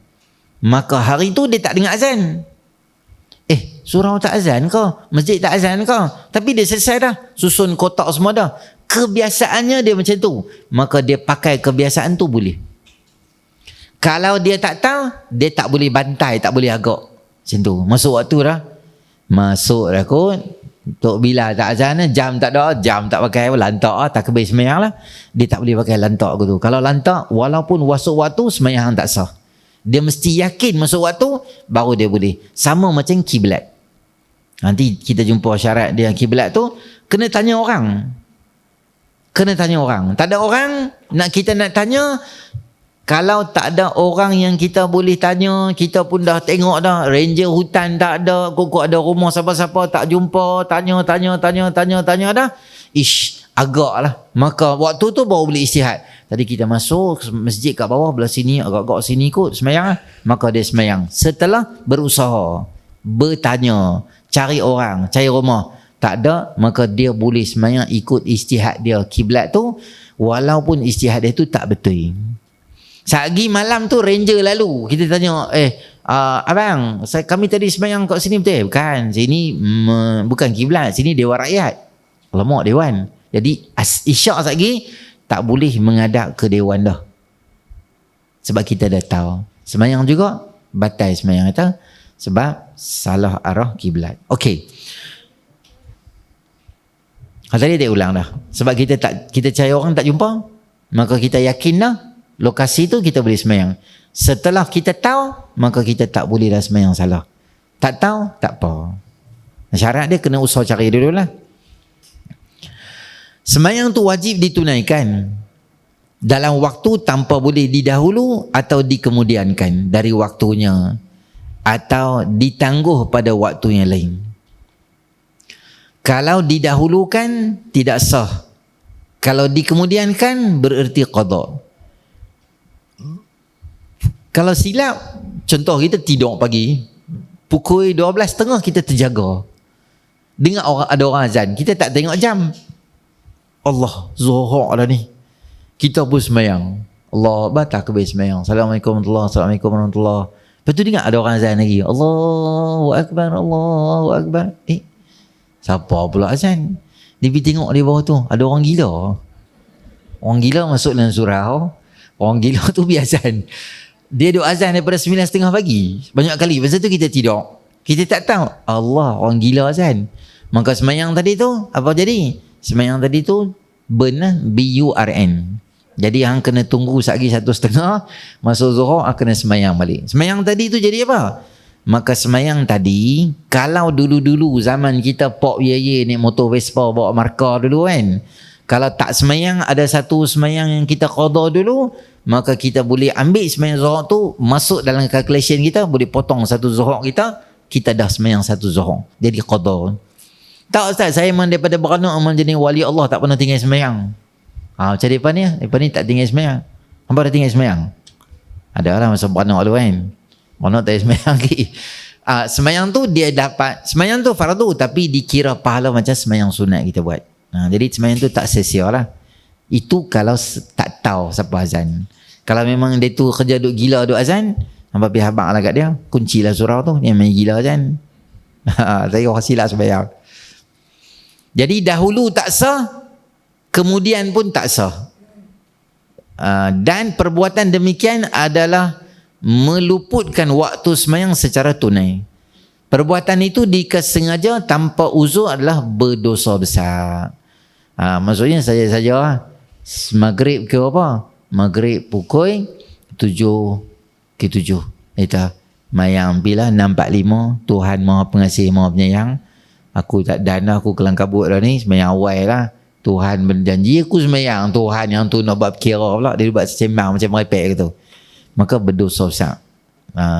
Maka hari tu dia tak dengar azan. Surau tak azan kau, masjid tak azan kau, tapi dia selesai dah, susun kotak semua dah. Kebiasaannya dia macam tu, maka dia pakai kebiasaan tu boleh. Kalau dia tak tahu, dia tak boleh bantai, tak boleh agak macam tu. Masuk waktu dah, masuk dah kot. Tok bila tak azan, jam tak ada, jam tak pakai, lantak lah, tak kebis semayang lah. Dia tak boleh pakai lantak tu. Kalau lantak, walaupun masuk waktu, semayang tak sah. Dia mesti yakin masuk waktu, baru dia boleh. Sama macam kiblat. Nanti kita jumpa syarat dia kiblat tu, kena tanya orang. Kena tanya orang. Tak ada orang, kita nak tanya. Kalau tak ada orang yang kita boleh tanya, kita pun dah tengok dah, ranger hutan tak ada, kok ada rumah siapa-siapa tak jumpa, tanya dah. Agak lah. Maka waktu tu baru boleh istihad. Tadi kita masuk masjid kat bawah belah sini, agak-agak sini kot semayang. Maka dia semayang. Setelah berusaha, bertanya, cari orang, cari rumah, tak ada, maka dia boleh semayang ikut istihad dia kiblat tu, walaupun istihad dia tu tak betul. Sagi malam tu ranger lalu, kita tanya, abang, kami tadi semayang kat sini betul? Bukan, sini bukan kiblat, sini Dewan Rakyat. Alamak, Dewan. Jadi isyak lagi tak boleh menghadap ke Dewan dah, sebab kita dah tahu. Semayang juga batal semayang kita, sebab salah arah kiblat. Okey. Tadi dia ulang dah. Sebab kita cari orang tak jumpa, maka kita yakin dah lokasi tu kita boleh semayang. Setelah kita tahu, maka kita tak boleh dah semayang salah. Tak tahu, tak apa. Syarat dia kena usaha cari dululah. Semayang tu wajib ditunaikan dalam waktu tanpa boleh didahulu atau dikemudiankan dari waktunya, atau ditangguh pada waktu yang lain. Kalau didahulukan tidak sah. Kalau dikemudiankan bererti qada. Kalau silap, contoh kita tidur pagi, pukul 12.30 kita terjaga, dengar ada orang azan, kita tak tengok jam. Allah, Zuhur dah ni, kita pun semayang. Allah, batal ke semayang. Assalamualaikum warahmatullahi. Lepas tu dengar ada orang azan lagi. Allahu Akbar, Allahu Akbar. Siapa pula azan? Dia pergi tengok di bawah tu, ada orang gila. Orang gila masuk dalam surau. Orang gila tu biasa. Dia duk azan daripada 9.30 pagi. Banyak kali. Lepas tu kita tidur. Kita tak tahu. Allah, orang gila azan. Maka semayang tadi tu, apa jadi? Semayang tadi tu burn, B-U-R-N. Jadi hang kena tunggu lagi 1.30 masuk Zuhur, kena semayang balik. Semayang tadi tu jadi apa? Maka semayang tadi, kalau dulu-dulu zaman kita pok ye naik motor Vespa bawa markah dulu kan, kalau tak semayang, ada satu semayang yang kita qada dulu, maka kita boleh ambil semayang Zuhur tu, masuk dalam calculation kita, boleh potong satu Zuhur kita dah semayang satu Zuhur, jadi qada. Tak Ustaz, saya memang daripada beranak memang jadi wali Allah, tak pernah tinggal semayang. Macam mereka ni tak tinggal semayang. Hampa dah tinggal semayang? Ada lah masa beranak tu kan. Beranak tak semayang lagi. Semayang tu dia dapat, semayang tu fardu, tapi dikira pahala macam semayang sunat kita buat. Jadi semayang tu tak sia-sia lah. Itu kalau tak tahu siapa azan. Kalau memang dia tu kerja duk gila duk azan, hampa pergi habaq lah kat dia, kuncilah surau tu, dia main gila azan. Saya orang silap semayang. Jadi dahulu tak sah, kemudian pun tak sah. Dan perbuatan demikian adalah meluputkan waktu semayang secara tunai. Perbuatan itu dikesengaja tanpa uzur adalah berdosa besar. Maksudnya saja-saja maghrib ke apa? Maghrib pukul 7 ke 7. Kita mayang bila 6.45, Tuhan Maha Pengasih Maha Penyayang. Aku tak dana, aku kelang kabut dah ni, semayang awal lah. Tuhan berjanji aku semayang, Tuhan yang tu nak buat kira pula, dia buat sembang macam merepek gitu. Maka berdosa besar.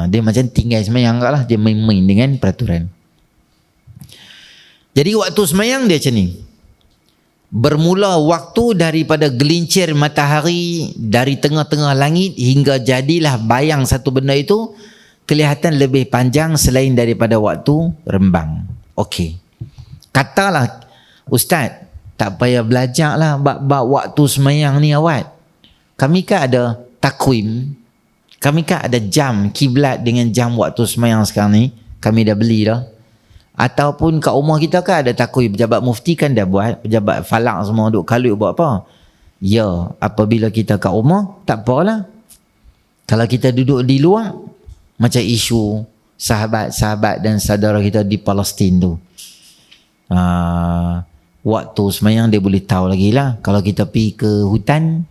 Dia macam tinggal semayang kat lah, dia main-main dengan peraturan. Jadi waktu semayang dia macam ni. Bermula waktu daripada gelincir matahari dari tengah-tengah langit hingga jadilah bayang satu benda itu kelihatan lebih panjang selain daripada waktu rembang. Okey. Katalah, Ustaz, tak payah belajar lah bab waktu semayang ni awak. Kami kan ada takwim, kami kan ada jam kiblat dengan jam waktu semayang sekarang ni, kami dah beli dah. Ataupun kat rumah kita kan ada takwim, pejabat mufti kan dah buat, pejabat falak semua duk kalut buat apa. Ya, apabila kita kat rumah, tak apalah. Kalau kita duduk di luar, macam isu sahabat-sahabat dan saudara kita di Palestin tu, waktu semayang dia boleh tahu lagi lah. Kalau kita pergi ke hutan,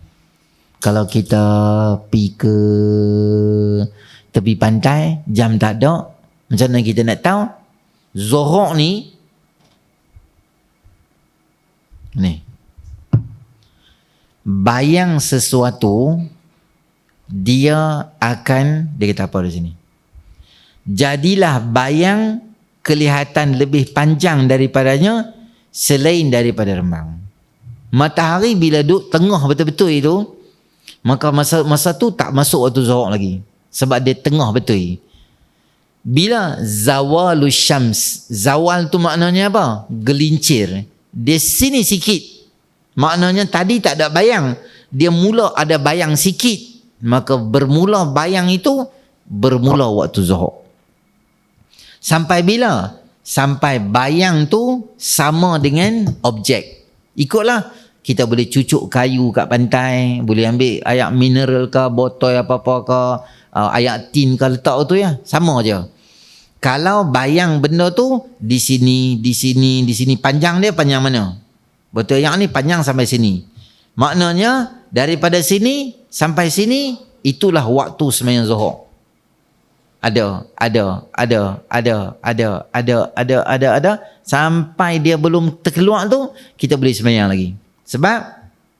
kalau kita pergi ke tepi pantai, jam tak ada, macam mana kita nak tahu? Zuhur ni bayang sesuatu, dia kata apa di sini? Jadilah bayang kelihatan lebih panjang daripadanya selain daripada rembang. Matahari bila duduk tengah betul-betul itu, maka masa tu tak masuk waktu zuhur lagi, sebab dia tengah betul. Bila zawalus syams, zawal tu maknanya apa? Gelincir. Dia sini sikit, maknanya tadi tak ada bayang, dia mula ada bayang sikit, maka bermula bayang itu bermula waktu zuhur. Sampai bila? Sampai bayang tu sama dengan objek. Ikutlah, kita boleh cucuk kayu kat pantai, boleh ambil air mineral ke, botol apa-apa ke, air tin ke, letak tu ya, sama je. Kalau bayang benda tu di sini, di sini, di sini, panjang dia panjang mana? Botol yang ni panjang sampai sini. Maknanya daripada sini sampai sini, itulah waktu sembahyang zuhur. Ada sampai dia belum terkeluar tu, kita boleh sembahyang lagi. Sebab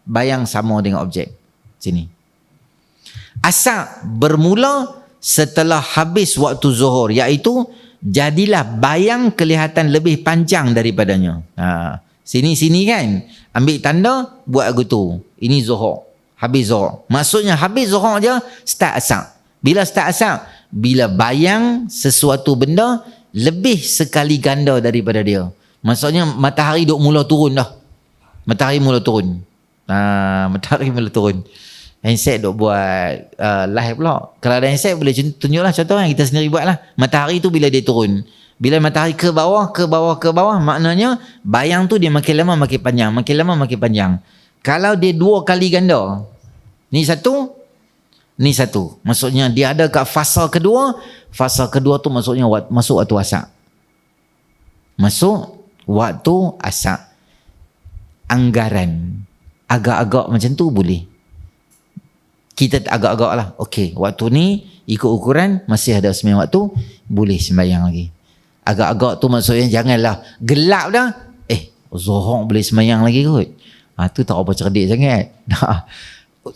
bayang sama dengan objek. Sini. Asar bermula setelah habis waktu zuhur, iaitu jadilah bayang kelihatan lebih panjang daripadanya. Sini kan, ambil tanda, buat gitu. Ini zuhur, habis zuhur. Maksudnya habis zuhur je, start asar. Bila start asar? Bila bayang sesuatu benda lebih sekali ganda daripada dia. Maksudnya matahari duk mula turun dah. Matahari mula turun. Matahari mula turun. Handset duk buat live pula. Kalau ada handset boleh tunjuklah contoh yang kita sendiri buat lah. Matahari tu bila dia turun, bila matahari ke bawah, maknanya bayang tu dia makin lama makin panjang, makin lama makin panjang. Kalau dia 2 kali ganda, ni satu, ni satu, maksudnya dia ada kat fasa kedua. Fasa kedua tu maksudnya masuk waktu asar. Masuk waktu asar. Anggaran agak-agak macam tu boleh. Kita agak-agak lah. Okey, waktu ni ikut ukuran masih ada sembahyang waktu, boleh sembahyang lagi. Agak-agak tu maksudnya janganlah gelap dah, zuhur boleh sembahyang lagi kot. Tu tak apa cerdik sangat.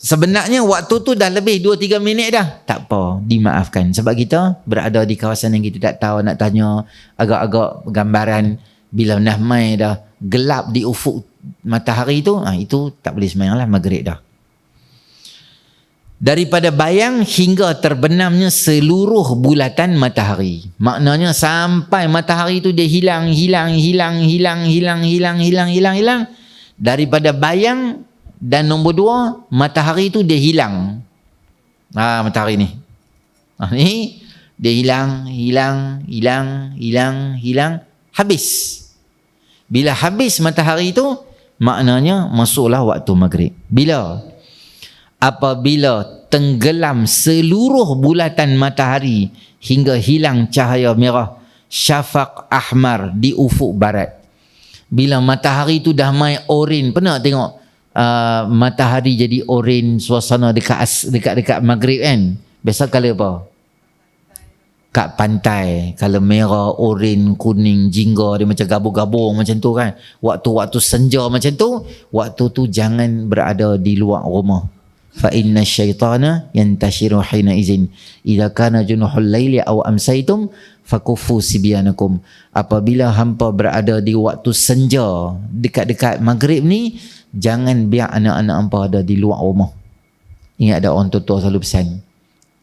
Sebenarnya waktu tu dah lebih 2-3 minit dah. Tak apa, dimaafkan. Sebab kita berada di kawasan yang kita tak tahu, nak tanya agak-agak gambaran. Bila dah mai dah gelap di ufuk matahari tu, itu tak boleh sembahyang lah, maghrib dah. Daripada bayang hingga terbenamnya seluruh bulatan matahari. Maknanya sampai matahari tu dia hilang. Daripada bayang. Dan nombor 2, matahari tu dia hilang. Matahari ni. Ni dia hilang. Habis. Bila habis matahari tu, maknanya masuklah waktu maghrib. Bila? Apabila tenggelam seluruh bulatan matahari hingga hilang cahaya merah syafaq ahmar di ufuk barat. Bila matahari tu dah mai oren, pernah tengok matahari jadi oren suasana dekat maghrib kan? Biasa color apa? kat pantai, kalau merah, oren, kuning, jingga, dia macam gabung-gabung macam tu kan. Waktu-waktu senja macam tu, waktu tu jangan berada di luar rumah. Fa inna syaitana yantashiru hina izin idza kana junuhul laili aw amsaitum fakuffu sibyanakum. Apabila hampa berada di waktu senja dekat-dekat maghrib ni, jangan biar anak-anak hampa ada di luar rumah. Ingat ada orang tua selalu pesan.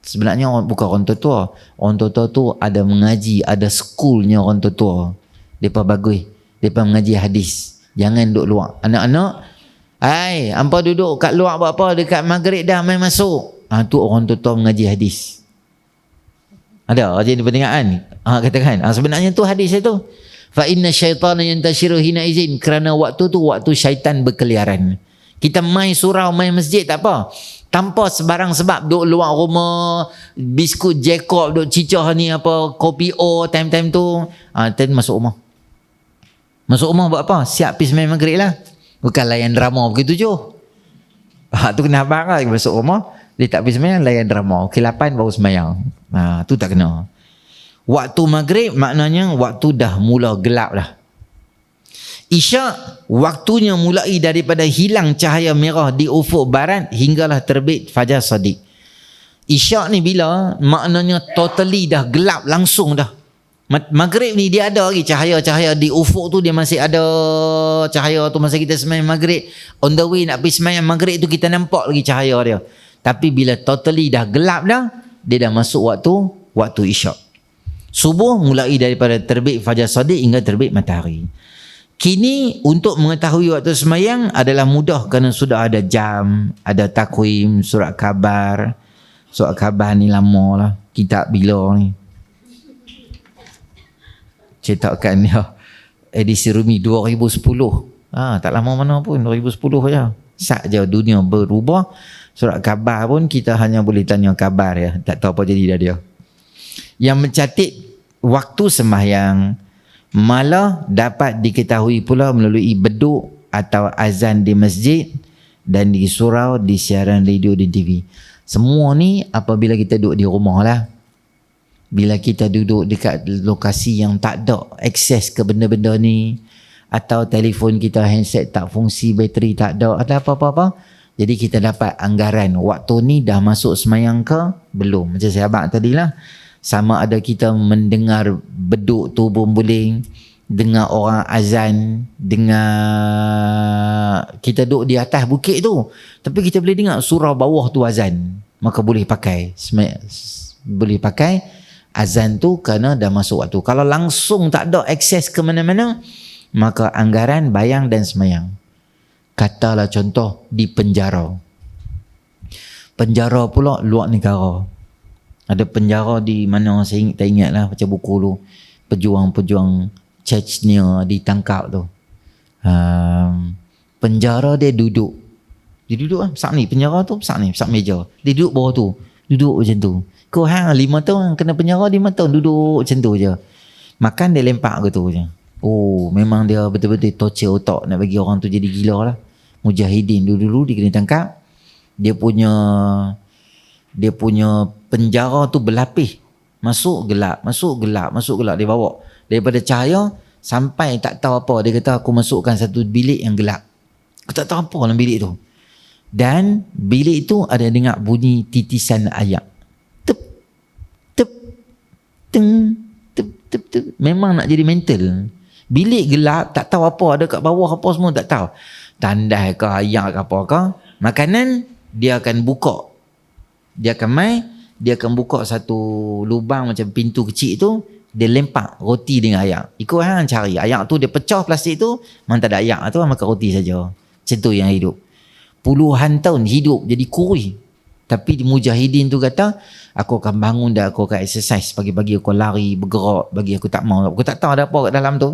Sebenarnya bukan orang tua. Orang tua tu ada mengaji, ada schoolnya orang tua. Mereka bagus. Mereka mengaji hadis. Jangan duduk luar. Anak-anak, hampa duduk kat luar buat apa? Dekat maghrib dah main masuk. Tu orang tua mengaji hadis. Ada je di pertengahkan. Katakan. Sebenarnya tu hadis itu. Fa inna syaitana yantashiru hina izin. Kerana waktu tu waktu syaitan berkeliaran. Kita main surau, main masjid tak apa. Tanpa sebarang sebab duduk luar rumah, biskut Jacob duduk cicah ni apa, kopi O time-time tu, time masuk rumah. Masuk rumah buat apa? Siap pergi sembang maghrib lah. Bukan layan drama begitu je. Tu kena abang lah. Masuk rumah, dia tak pergi sembang, layan drama. Ke-8 baru sembahyang. Tu tak kena. Waktu maghrib maknanya waktu dah mula gelap dah. Isyak waktunya mulai daripada hilang cahaya merah di ufuk barat hinggalah terbit fajar sadiq. Isyak ni bila? Maknanya totally dah gelap langsung dah. Maghrib ni dia ada lagi cahaya-cahaya di ufuk tu, dia masih ada cahaya tu masa kita sembahyang maghrib. On the way nak pergi sembahyang maghrib tu kita nampak lagi cahaya dia. Tapi bila totally dah gelap dah, dia dah masuk waktu isyak. Subuh mulai daripada terbit fajar sadiq hingga terbit matahari. Kini untuk mengetahui waktu sembahyang adalah mudah kerana sudah ada jam, ada takwim, surat khabar. Surat khabar ni lama lah. Kitab bila ni. Cetakan dia. Edisi Rumi 2010. Tak lama mana pun, 2010 je. Sat je dunia berubah. Surat khabar pun kita hanya boleh tanya khabar ya. Tak tahu apa jadi dah dia. Yang mencatat waktu sembahyang malah dapat diketahui pula melalui beduk atau azan di masjid dan di surau, di siaran radio, di TV. Semua ni apabila kita duduk di rumah lah. Bila kita duduk dekat lokasi yang tak ada akses ke benda-benda ni, atau telefon kita handset tak fungsi, bateri tak ada apa-apa. Jadi kita dapat anggaran waktu ni dah masuk sembahyang ke belum. Macam saya abang tadi lah. Sama ada kita mendengar beduk tu berbuling, dengar orang azan, dengar kita duduk di atas bukit tu, tapi kita boleh dengar surau bawah tu azan, maka boleh pakai azan tu kerana dah masuk waktu. Kalau langsung tak ada akses ke mana-mana, maka anggaran bayang dan sembahyang. Katalah contoh di penjara. Penjara pula luar negara. Ada penjara di mana saya tak ingat lah, baca buku tu. Pejuang-pejuang Chechnya ditangkap tu. Penjara dia duduk. Dia duduk lah. Besar ni. Penjara tu besar ni. Besar meja. Dia duduk bawah tu. Duduk macam tu. Kau 5 tahun kena penjara 5 tahun. Duduk macam tu je. Makan dia lempak ke tu je. Memang dia betul-betul torture otak nak bagi orang tu jadi gila lah. Mujahidin dulu-dulu dia kena tangkap. Dia punya penjara tu berlapis. Masuk gelap dia bawa. Daripada cahaya sampai tak tahu apa. Dia kata aku masukkan satu bilik yang gelap. Aku tak tahu apa dalam bilik tu. Dan bilik tu ada dengar bunyi titisan ayat. Tep tep teng tep tep tep. Memang nak jadi mental. Bilik gelap, tak tahu apa ada kat bawah apa semua tak tahu. Tandai ke ayat ke apa ke. Makanan dia akan buka. Dia akan buka satu lubang macam pintu kecil tu, dia lempak roti dengan ayak. Ikut hang cari. Ayak tu dia pecah plastik tu, memang tak ada ayak tu, makan roti saja. Macam tu yang hidup. Puluhan tahun hidup jadi kuri. Tapi mujahidin tu kata, aku akan bangun dah, aku akan exercise pagi-pagi, aku lari, bergerak, bagi aku tak mau. Aku tak tahu ada apa kat dalam tu.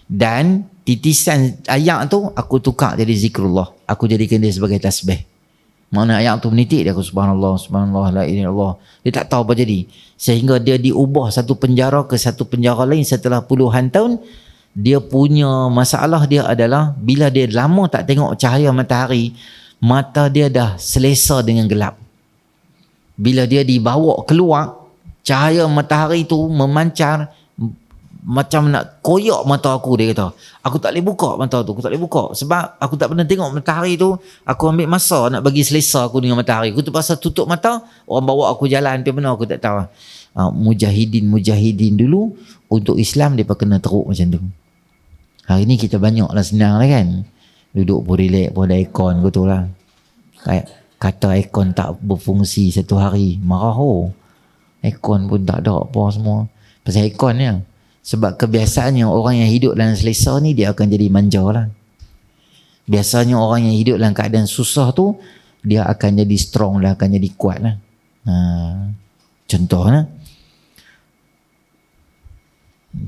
Dan titisan ayak tu aku tukar jadi zikrullah. Aku jadikan dia sebagai tasbih. Mana ayat tu menitik dia, aku subhanallah, subhanallah, la ilaha illallah. Dia tak tahu apa jadi. Sehingga dia diubah satu penjara ke satu penjara lain setelah puluhan tahun. Dia punya masalah dia adalah bila dia lama tak tengok cahaya matahari, mata dia dah selesa dengan gelap. Bila dia dibawa keluar, Cahaya matahari tu memancar macam nak koyak mata aku, dia kata. Aku tak boleh buka mata tu, aku tak boleh buka. Sebab aku tak pernah tengok matahari tu. Aku ambil masa nak bagi selesa aku dengan matahari. Aku terpaksa tutup mata, orang bawa aku jalan pergi mana aku tak tahu. Mujahidin dulu untuk Islam dia kena teruk macam tu. Hari ni kita banyak lah, senang lah kan. Duduk pun relax pun ada aircon gitu lah. Kata aircon tak berfungsi satu hari, marah aircon pun tak ada apa semua. Pasal aircon ni, sebab kebiasaannya orang yang hidup dalam selesa ni dia akan jadi manja lah. Biasanya orang yang hidup dalam keadaan susah tu dia akan jadi strong lah, akan jadi kuat lah. Contohnya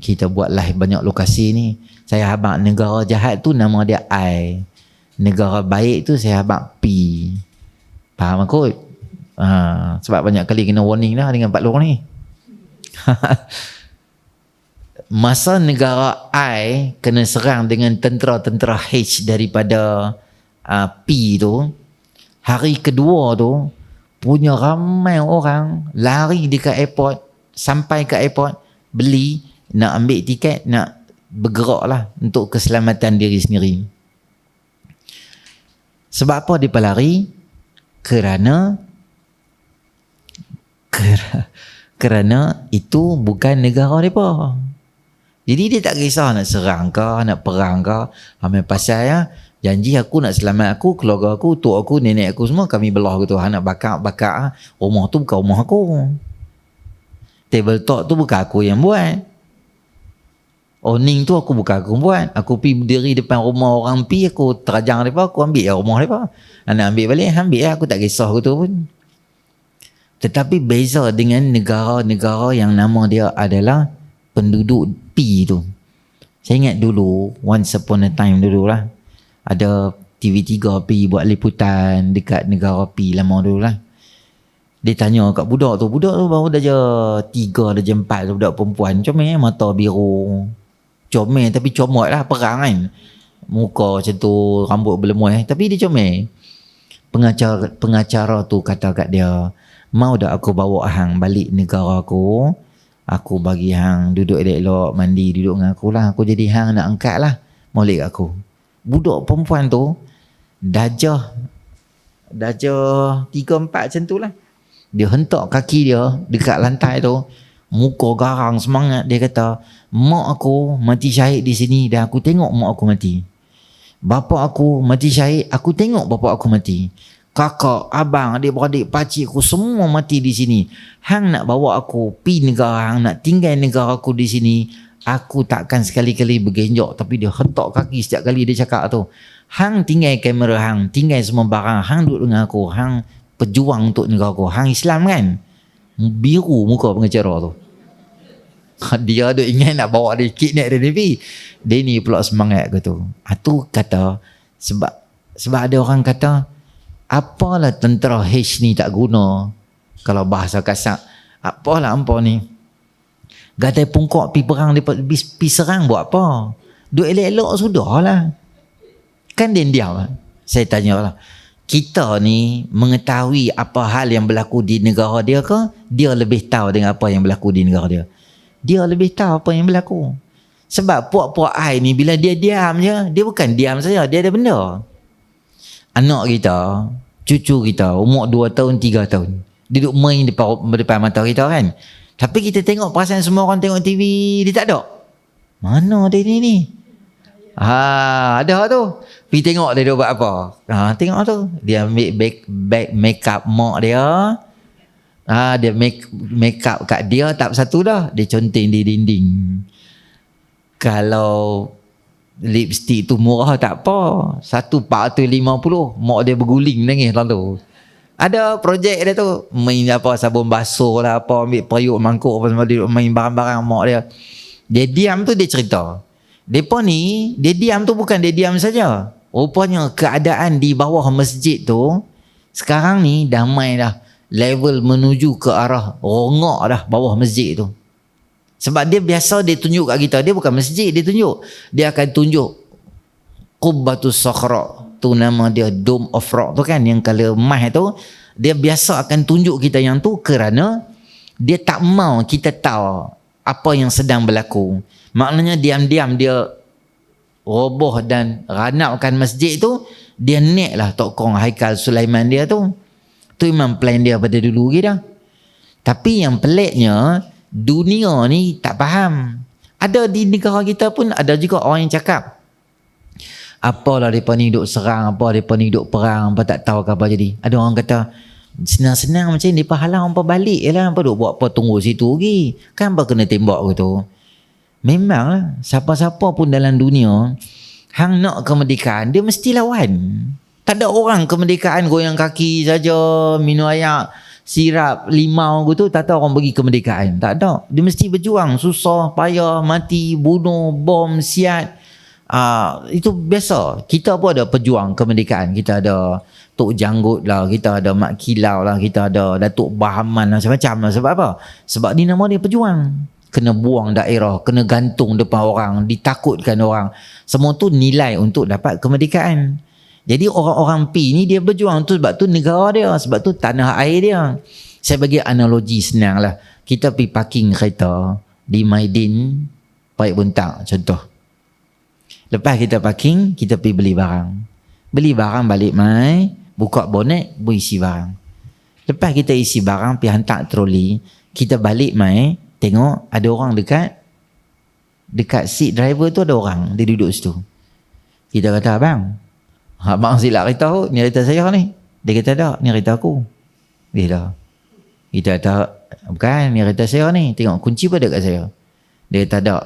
kita buat live banyak lokasi ni. Saya habaq negara jahat tu nama dia I, negara baik tu saya habaq P. Faham aku? Sebab banyak kali kena warning dah dengan Pak Long ni. Masa negara I kena serang dengan tentera-tentera H daripada P tu, hari kedua tu punya ramai orang lari dekat airport, sampai ke airport beli, nak ambil tiket, nak bergerak lah untuk keselamatan diri sendiri. Sebab apa dia lari? Kerana itu bukan negara mereka. Jadi dia tak kisah nak serang ke, nak perang ke. Ambil pasal ya, janji aku nak selamat aku, keluarga aku, tok aku, nenek aku semua, kami belah gitu. Nak bakar rumah tu bukan rumah aku. Table top tu bukan aku yang buat. Awning tu aku bukan aku buat. Aku pergi berdiri depan rumah orang pi, aku terajang mereka, aku ambil rumah mereka. Nak ambil balik, ambil lah, aku tak kisah gitu pun. Tetapi beza dengan negara-negara yang nama dia adalah penduduk P tu. Saya ingat dulu, once upon a time dulu lah, ada TV3 P buat liputan dekat negara P lama dulu lah. Dia tanya kat budak tu baru darjah 3, darjah 4 tu, budak perempuan, comel, mata biru, comel tapi comot lah, perang kan, muka macam tu, rambut berlemuih, tapi dia comel. Pengacara tu kata kat dia, mau dah aku bawa hang balik negara aku bagi hang duduk elok-elok, mandi duduk dengan aku lah, aku jadi hang nak angkat lah molek aku. Budak perempuan tu darjah 3-4 macam tu lah, dia hentak kaki dia dekat lantai tu, muka garang semangat. Dia kata, mak aku mati syahid di sini dan aku tengok mak aku mati. Bapa aku mati syahid, aku tengok bapa aku mati. Kakak, abang, adik-beradik, pakcik aku semua mati di sini. Hang nak bawa aku pi negara hang, nak tinggal negara aku di sini, aku takkan sekali-kali bergenjok. Tapi dia hentak kaki setiap kali dia cakap tu. Hang tinggal kamera hang, tinggal semua barang, hang duduk dengan aku, hang pejuang untuk negara aku, hang Islam kan? Biru muka pengacara tu. Dia ada ingat nak bawa dia kidnap dia ni, dia ni pula semangat gitu. Tu kata, sebab ada orang kata, apalah tentera H ni tak guna, kalau bahasa kasar, apalah hampa ni gadai pungkok pi perang, pi serang buat apa? Duk elok-elok sudah lah kan. Dia diam. Saya tanya lah, kita ni mengetahui apa hal yang berlaku di negara dia ke? Dia lebih tahu dengan apa yang berlaku di negara dia? Dia lebih tahu apa yang berlaku. Sebab puak-puak I ni bila dia diam je, dia bukan diam saja, dia ada benda. Anak kita, cucu kita, umur 2 tahun, 3 tahun, dia duduk main depan mata kita kan. Tapi kita tengok, perasaan semua orang tengok TV, dia tak ada. Mana dia ni? Ada tu. Pergi tengok dia buat apa. Tengok tu. Dia ambil bag make up mak dia. Dia make up kat dia tak satu dah. Dia conteng di dinding. Kalau lipstick tu murah tak apa, 1,450, mak dia berguling nangis lalu. Ada projek dia tu, main apa, sabun basuh lah apa, ambil periuk mangkuk apa semua, dia main barang-barang mak dia. Dia diam tu dia cerita. Depa ni, dia diam tu bukan dia diam saja. Rupanya keadaan di bawah masjid tu sekarang ni damai dah, level menuju ke arah rongak dah bawah masjid tu. Sebab dia biasa dia tunjuk kat kita, dia bukan masjid dia tunjuk. Dia akan tunjuk Qubbatus Sakhra tu, nama dia Dome of Rock tu kan, yang color emas tu. Dia biasa akan tunjuk kita yang tu kerana Dia tak mau kita tahu apa yang sedang berlaku. Maknanya diam-diam dia roboh dan ranapkan masjid tu. Dia naik lah tokong Haikal Sulaiman dia tu. Tu memang plan dia pada dulu lagi dah. Tapi yang peliknya, dunia ni tak faham. Ada di negara kita pun ada juga orang yang cakap, apalah mereka ni duk serang, apa mereka ni duk perang, apa tak tahu apa jadi. Ada orang kata, senang-senang macam ni, mereka halang apa balik je lah, apa duk buat apa tunggu situ lagi. Kan apa kena tembak gitu. Memang siapa-siapa pun dalam dunia, hang nak kemerdekaan, dia mesti lawan. Tak ada orang kemerdekaan goyang kaki saja, minum air, sirap, limau gitu, tak tahu orang bagi kemerdekaan. Tak ada. Dia mesti berjuang, susah, payah, mati, bunuh, bom, siat. Itu biasa. Kita pun ada pejuang kemerdekaan. Kita ada Tok Janggut lah, kita ada Mak Kilau lah, kita ada Datuk Bahaman lah, macam-macam lah. Sebab apa? Sebab ni nama dia pejuang. Kena buang daerah, kena gantung depan orang, ditakutkan orang. Semua tu nilai untuk dapat kemerdekaan. Jadi orang-orang P ni dia berjuang tu sebab tu negara dia, sebab tu tanah air dia. Saya bagi analogi senang lah. Kita pergi parking kereta di Maidin, Paik Buntak contoh. Lepas kita parking, kita pergi beli barang. Beli barang balik mai, buka bonet, isi barang. Lepas kita isi barang, pergi hantar troli, kita balik mai, tengok ada orang dekat seat driver tu ada orang, dia duduk situ. Kita kata, abang silap kereta aku, ni kereta saya ni. Dia kata tak, ni kereta aku. Dia dah. Kita kata, bukan, ni kereta saya ni. Tengok kunci pun ada kat saya. Dia kata tak,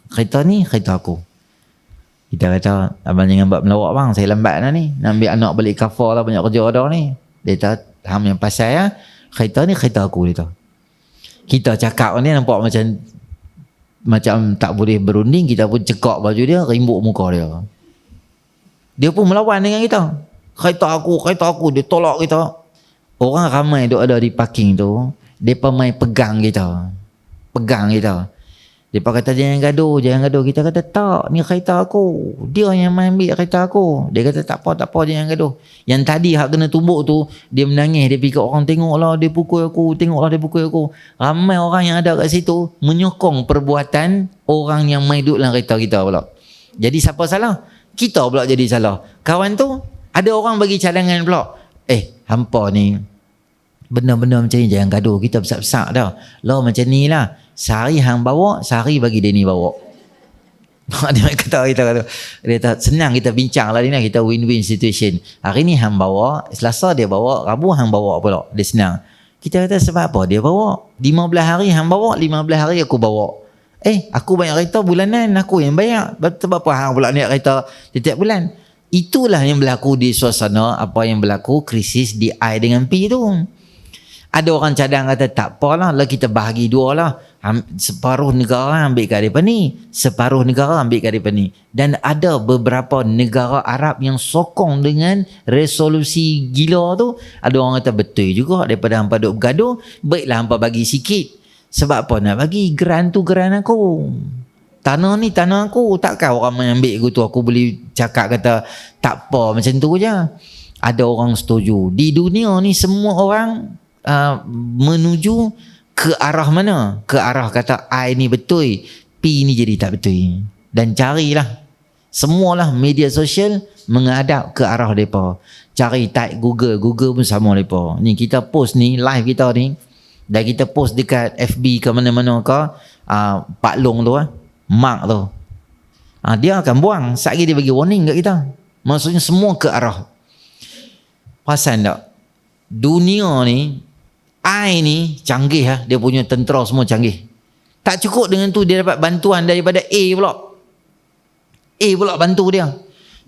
kereta ni kereta aku. Kita kata, abang jangan buat melawak bang, saya lambat lah ni. Nak ambil anak balik kafar lah, banyak kerja ada ni. Dia kata, ham yang pasal ya, kereta ni kereta aku. Dia kata. Kita cakap ni nampak macam tak boleh berunding, kita pun cekak baju dia, rimbuk muka dia. Dia pun melawan dengan kita. Kereta aku, dia tolak kita. Orang ramai duk ada di parking tu, mereka main pegang kita. Mereka kata jangan gaduh. Kita kata tak, ni kereta aku. Dia yang main ambil kereta aku. Dia kata tak apa, jangan gaduh. Yang tadi hak kena tumbuk tu, dia menangis, dia fikir orang tengoklah dia pukul aku. Ramai orang yang ada kat situ menyokong perbuatan orang yang main duduk dalam kereta kita pula. Jadi siapa salah? Kita pula jadi salah. Kawan tu, ada orang bagi cadangan pula. Hampa ni, benda-benda macam ni jangan gaduh. Kita besar-besar dah. Lah macam ni lah. Sehari hang bawa, sehari bagi dia ni bawa. Dia kata, senang kita bincang lah ni, kita win-win situation. Hari ni hang bawa, Selasa dia bawa, Rabu hang bawa pula. Dia senang. Kita kata sebab apa dia bawa? 15 hari hang bawa, 15 hari aku bawa. Aku banyak kereta bulanan, aku yang bayar. Sebab apa hang pula naik kereta setiap bulan? Itulah yang berlaku di suasana apa yang berlaku krisis di I dengan P tu. Ada orang cadang kata tak apalah, kita bahagi dua lah. Separuh negara ambil kat daripada ni, separuh negara ambil kat daripada ni. Dan ada beberapa negara Arab yang sokong dengan resolusi gila tu. Ada orang kata betul juga, daripada hampa duk bergaduh, baiklah hampa bagi sikit. Sebab apa nak bagi? Geran tu geran aku. Tanah ni tanah aku. Takkan orang mengambil aku tu, aku boleh cakap kata tak apa macam tu je. Ada orang setuju. Di dunia ni semua orang menuju ke arah mana? Ke arah kata I ni betul, P ni jadi tak betul. Dan carilah, semualah media sosial menghadap ke arah mereka. Cari type Google pun sama mereka. Ni kita post ni, live kita ni, dan kita post dekat FB ke mana-mana ke, Pak Long tu, Mark tu, dia akan buang. Sekali dia bagi warning kat kita. Maksudnya semua ke arah. Perasan tak? Dunia ni, I ni canggih lah. Dia punya tentera semua canggih. Tak cukup dengan tu, dia dapat bantuan daripada A pula bantu dia.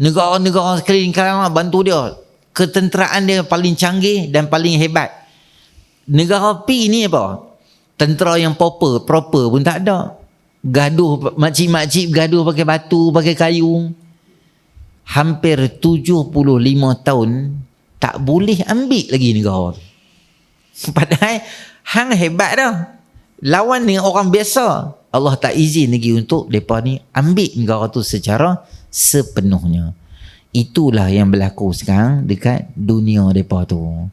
Negara-negara sekeliling kalangan bantu dia. Ketenteraan dia paling canggih dan paling hebat. Negara P ni apa? Tentera yang proper pun tak ada. Gaduh, makcik-makcik gaduh pakai batu, pakai kayu. Hampir 75 tahun tak boleh ambil lagi negara. Padahal hang hebat dah. Lawan dengan orang biasa. Allah tak izin lagi untuk mereka ni ambil negara tu secara sepenuhnya. Itulah yang berlaku sekarang dekat dunia mereka tu.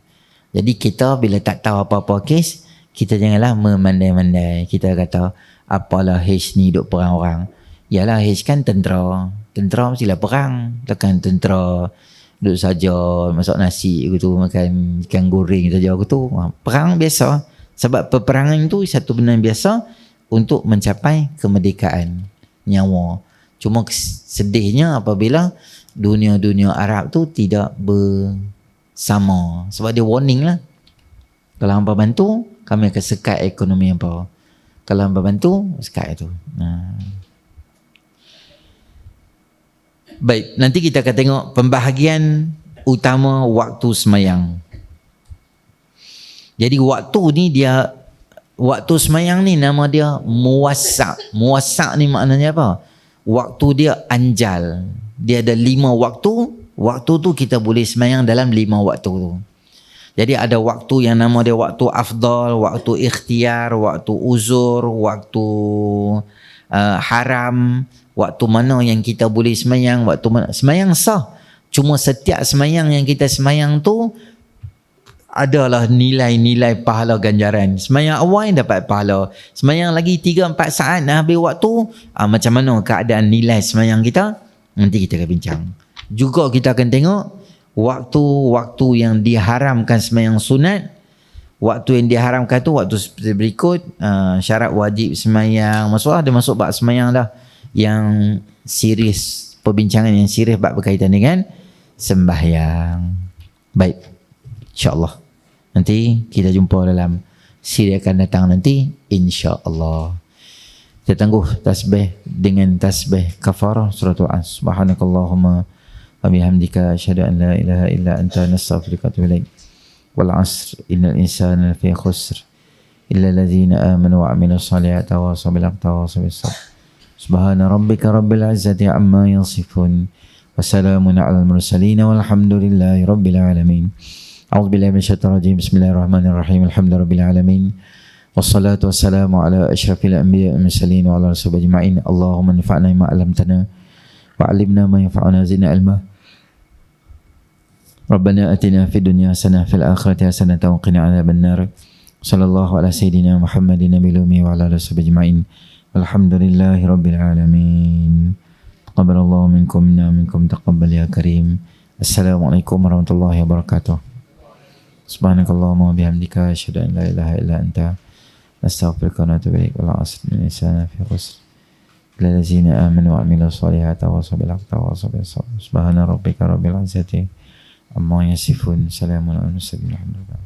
Jadi kita bila tak tahu apa-apa kes, kita janganlah memandai-mandai. Kita kata apalah H ni duk perang orang. Yalah H kan tentera. Tentera mestilah perang. Takkan tentera duduk saja masak nasi gitu, makan ikan goreng saja gitu. Perang biasa. Sebab peperangan itu satu benda yang biasa untuk mencapai kemerdekaan nyawa. Cuma sedihnya apabila dunia-dunia Arab tu tidak bersama. Sebab dia warning lah. Kalau hampa bantu, kami akan sekat ekonomi hampa. Kalau hampa bantu, sekat itu. Baik, nanti kita akan tengok pembahagian utama waktu semayang. Jadi waktu ni waktu semayang ni nama dia muwassa'. Muwassa' ni maknanya apa? Waktu dia anjal. Dia ada 5 waktu. Waktu tu kita boleh semayang dalam 5 waktu tu. Jadi ada waktu yang nama dia waktu afdal, waktu ikhtiar, waktu uzur, waktu haram, waktu mana yang kita boleh semayang, waktu mana semayang sah. Cuma setiap semayang yang kita semayang tu adalah nilai-nilai pahala ganjaran. Semayang awal dapat pahala. Semayang lagi 3-4 saat nak habis waktu, macam mana keadaan nilai semayang kita? Nanti kita akan bincang. Juga kita akan tengok waktu-waktu yang diharamkan semayang sunat. Waktu yang diharamkan tu waktu seperti berikut. Syarat wajib semayang. Maksudnya ada masuk bab semayang dah. Yang serius, perbincangan yang serius bab berkaitan dengan sembahyang. Baik, insyaAllah nanti kita jumpa dalam siri akan datang nanti, insyaAllah. Kita tangguh tasbih dengan tasbih kafarah suratul As. Subhanakallahumma wa bihamdika asyhadu an la ilaha illa anta nastaghfiruka wa atubu ilaik. Wal 'asr innal insana lafi khusr illa allazina amanu wa 'amilus solihati wa tawassaw bil haqqi wa tawassaw bis sabr. Subhana rabbika rabbil izzati amma yasifun wa salamun 'alal mursalin walhamdulillahi rabbil alamin. A'udzu billahi minasyaitonir rajim. Bismillahirrahmanirrahim. Alhamdulillahirabbil alamin. Wassalatu wassalamu ala asyrafil anbiya'i wal mursalin wa ala alihi ajma'in. Allahumma anfa'na bima 'allamtana wa 'allimna ma yanfa'una zidna ilma. Rabbana atina fid dunya hasanah fil akhirati hasanah wa qina 'adzabannar. Sallallahu ala sayyidina Muhammadin nabiyil ummi wa ala alihi ajma'in. Alhamdulillahi rabbil alamin. Taqabbalallahu minkum minkum taqabbal ya karim. Assalamualaikum warahmatullahi wabarakatuh. Subhanakallahumma wa bihamdika asyhadu an la ilaha illa anta astaghfiruka wa atubu ilaik. Wal 'asri innal insana lafi khusr illa allazina amanu wa 'amilus solihati wa tawassaw bil haqqi wa tawassaw bis sabr. Subhana rabbika rabbil izzati amma yasifun. Salamun alal mursalin. Alhamdulillah.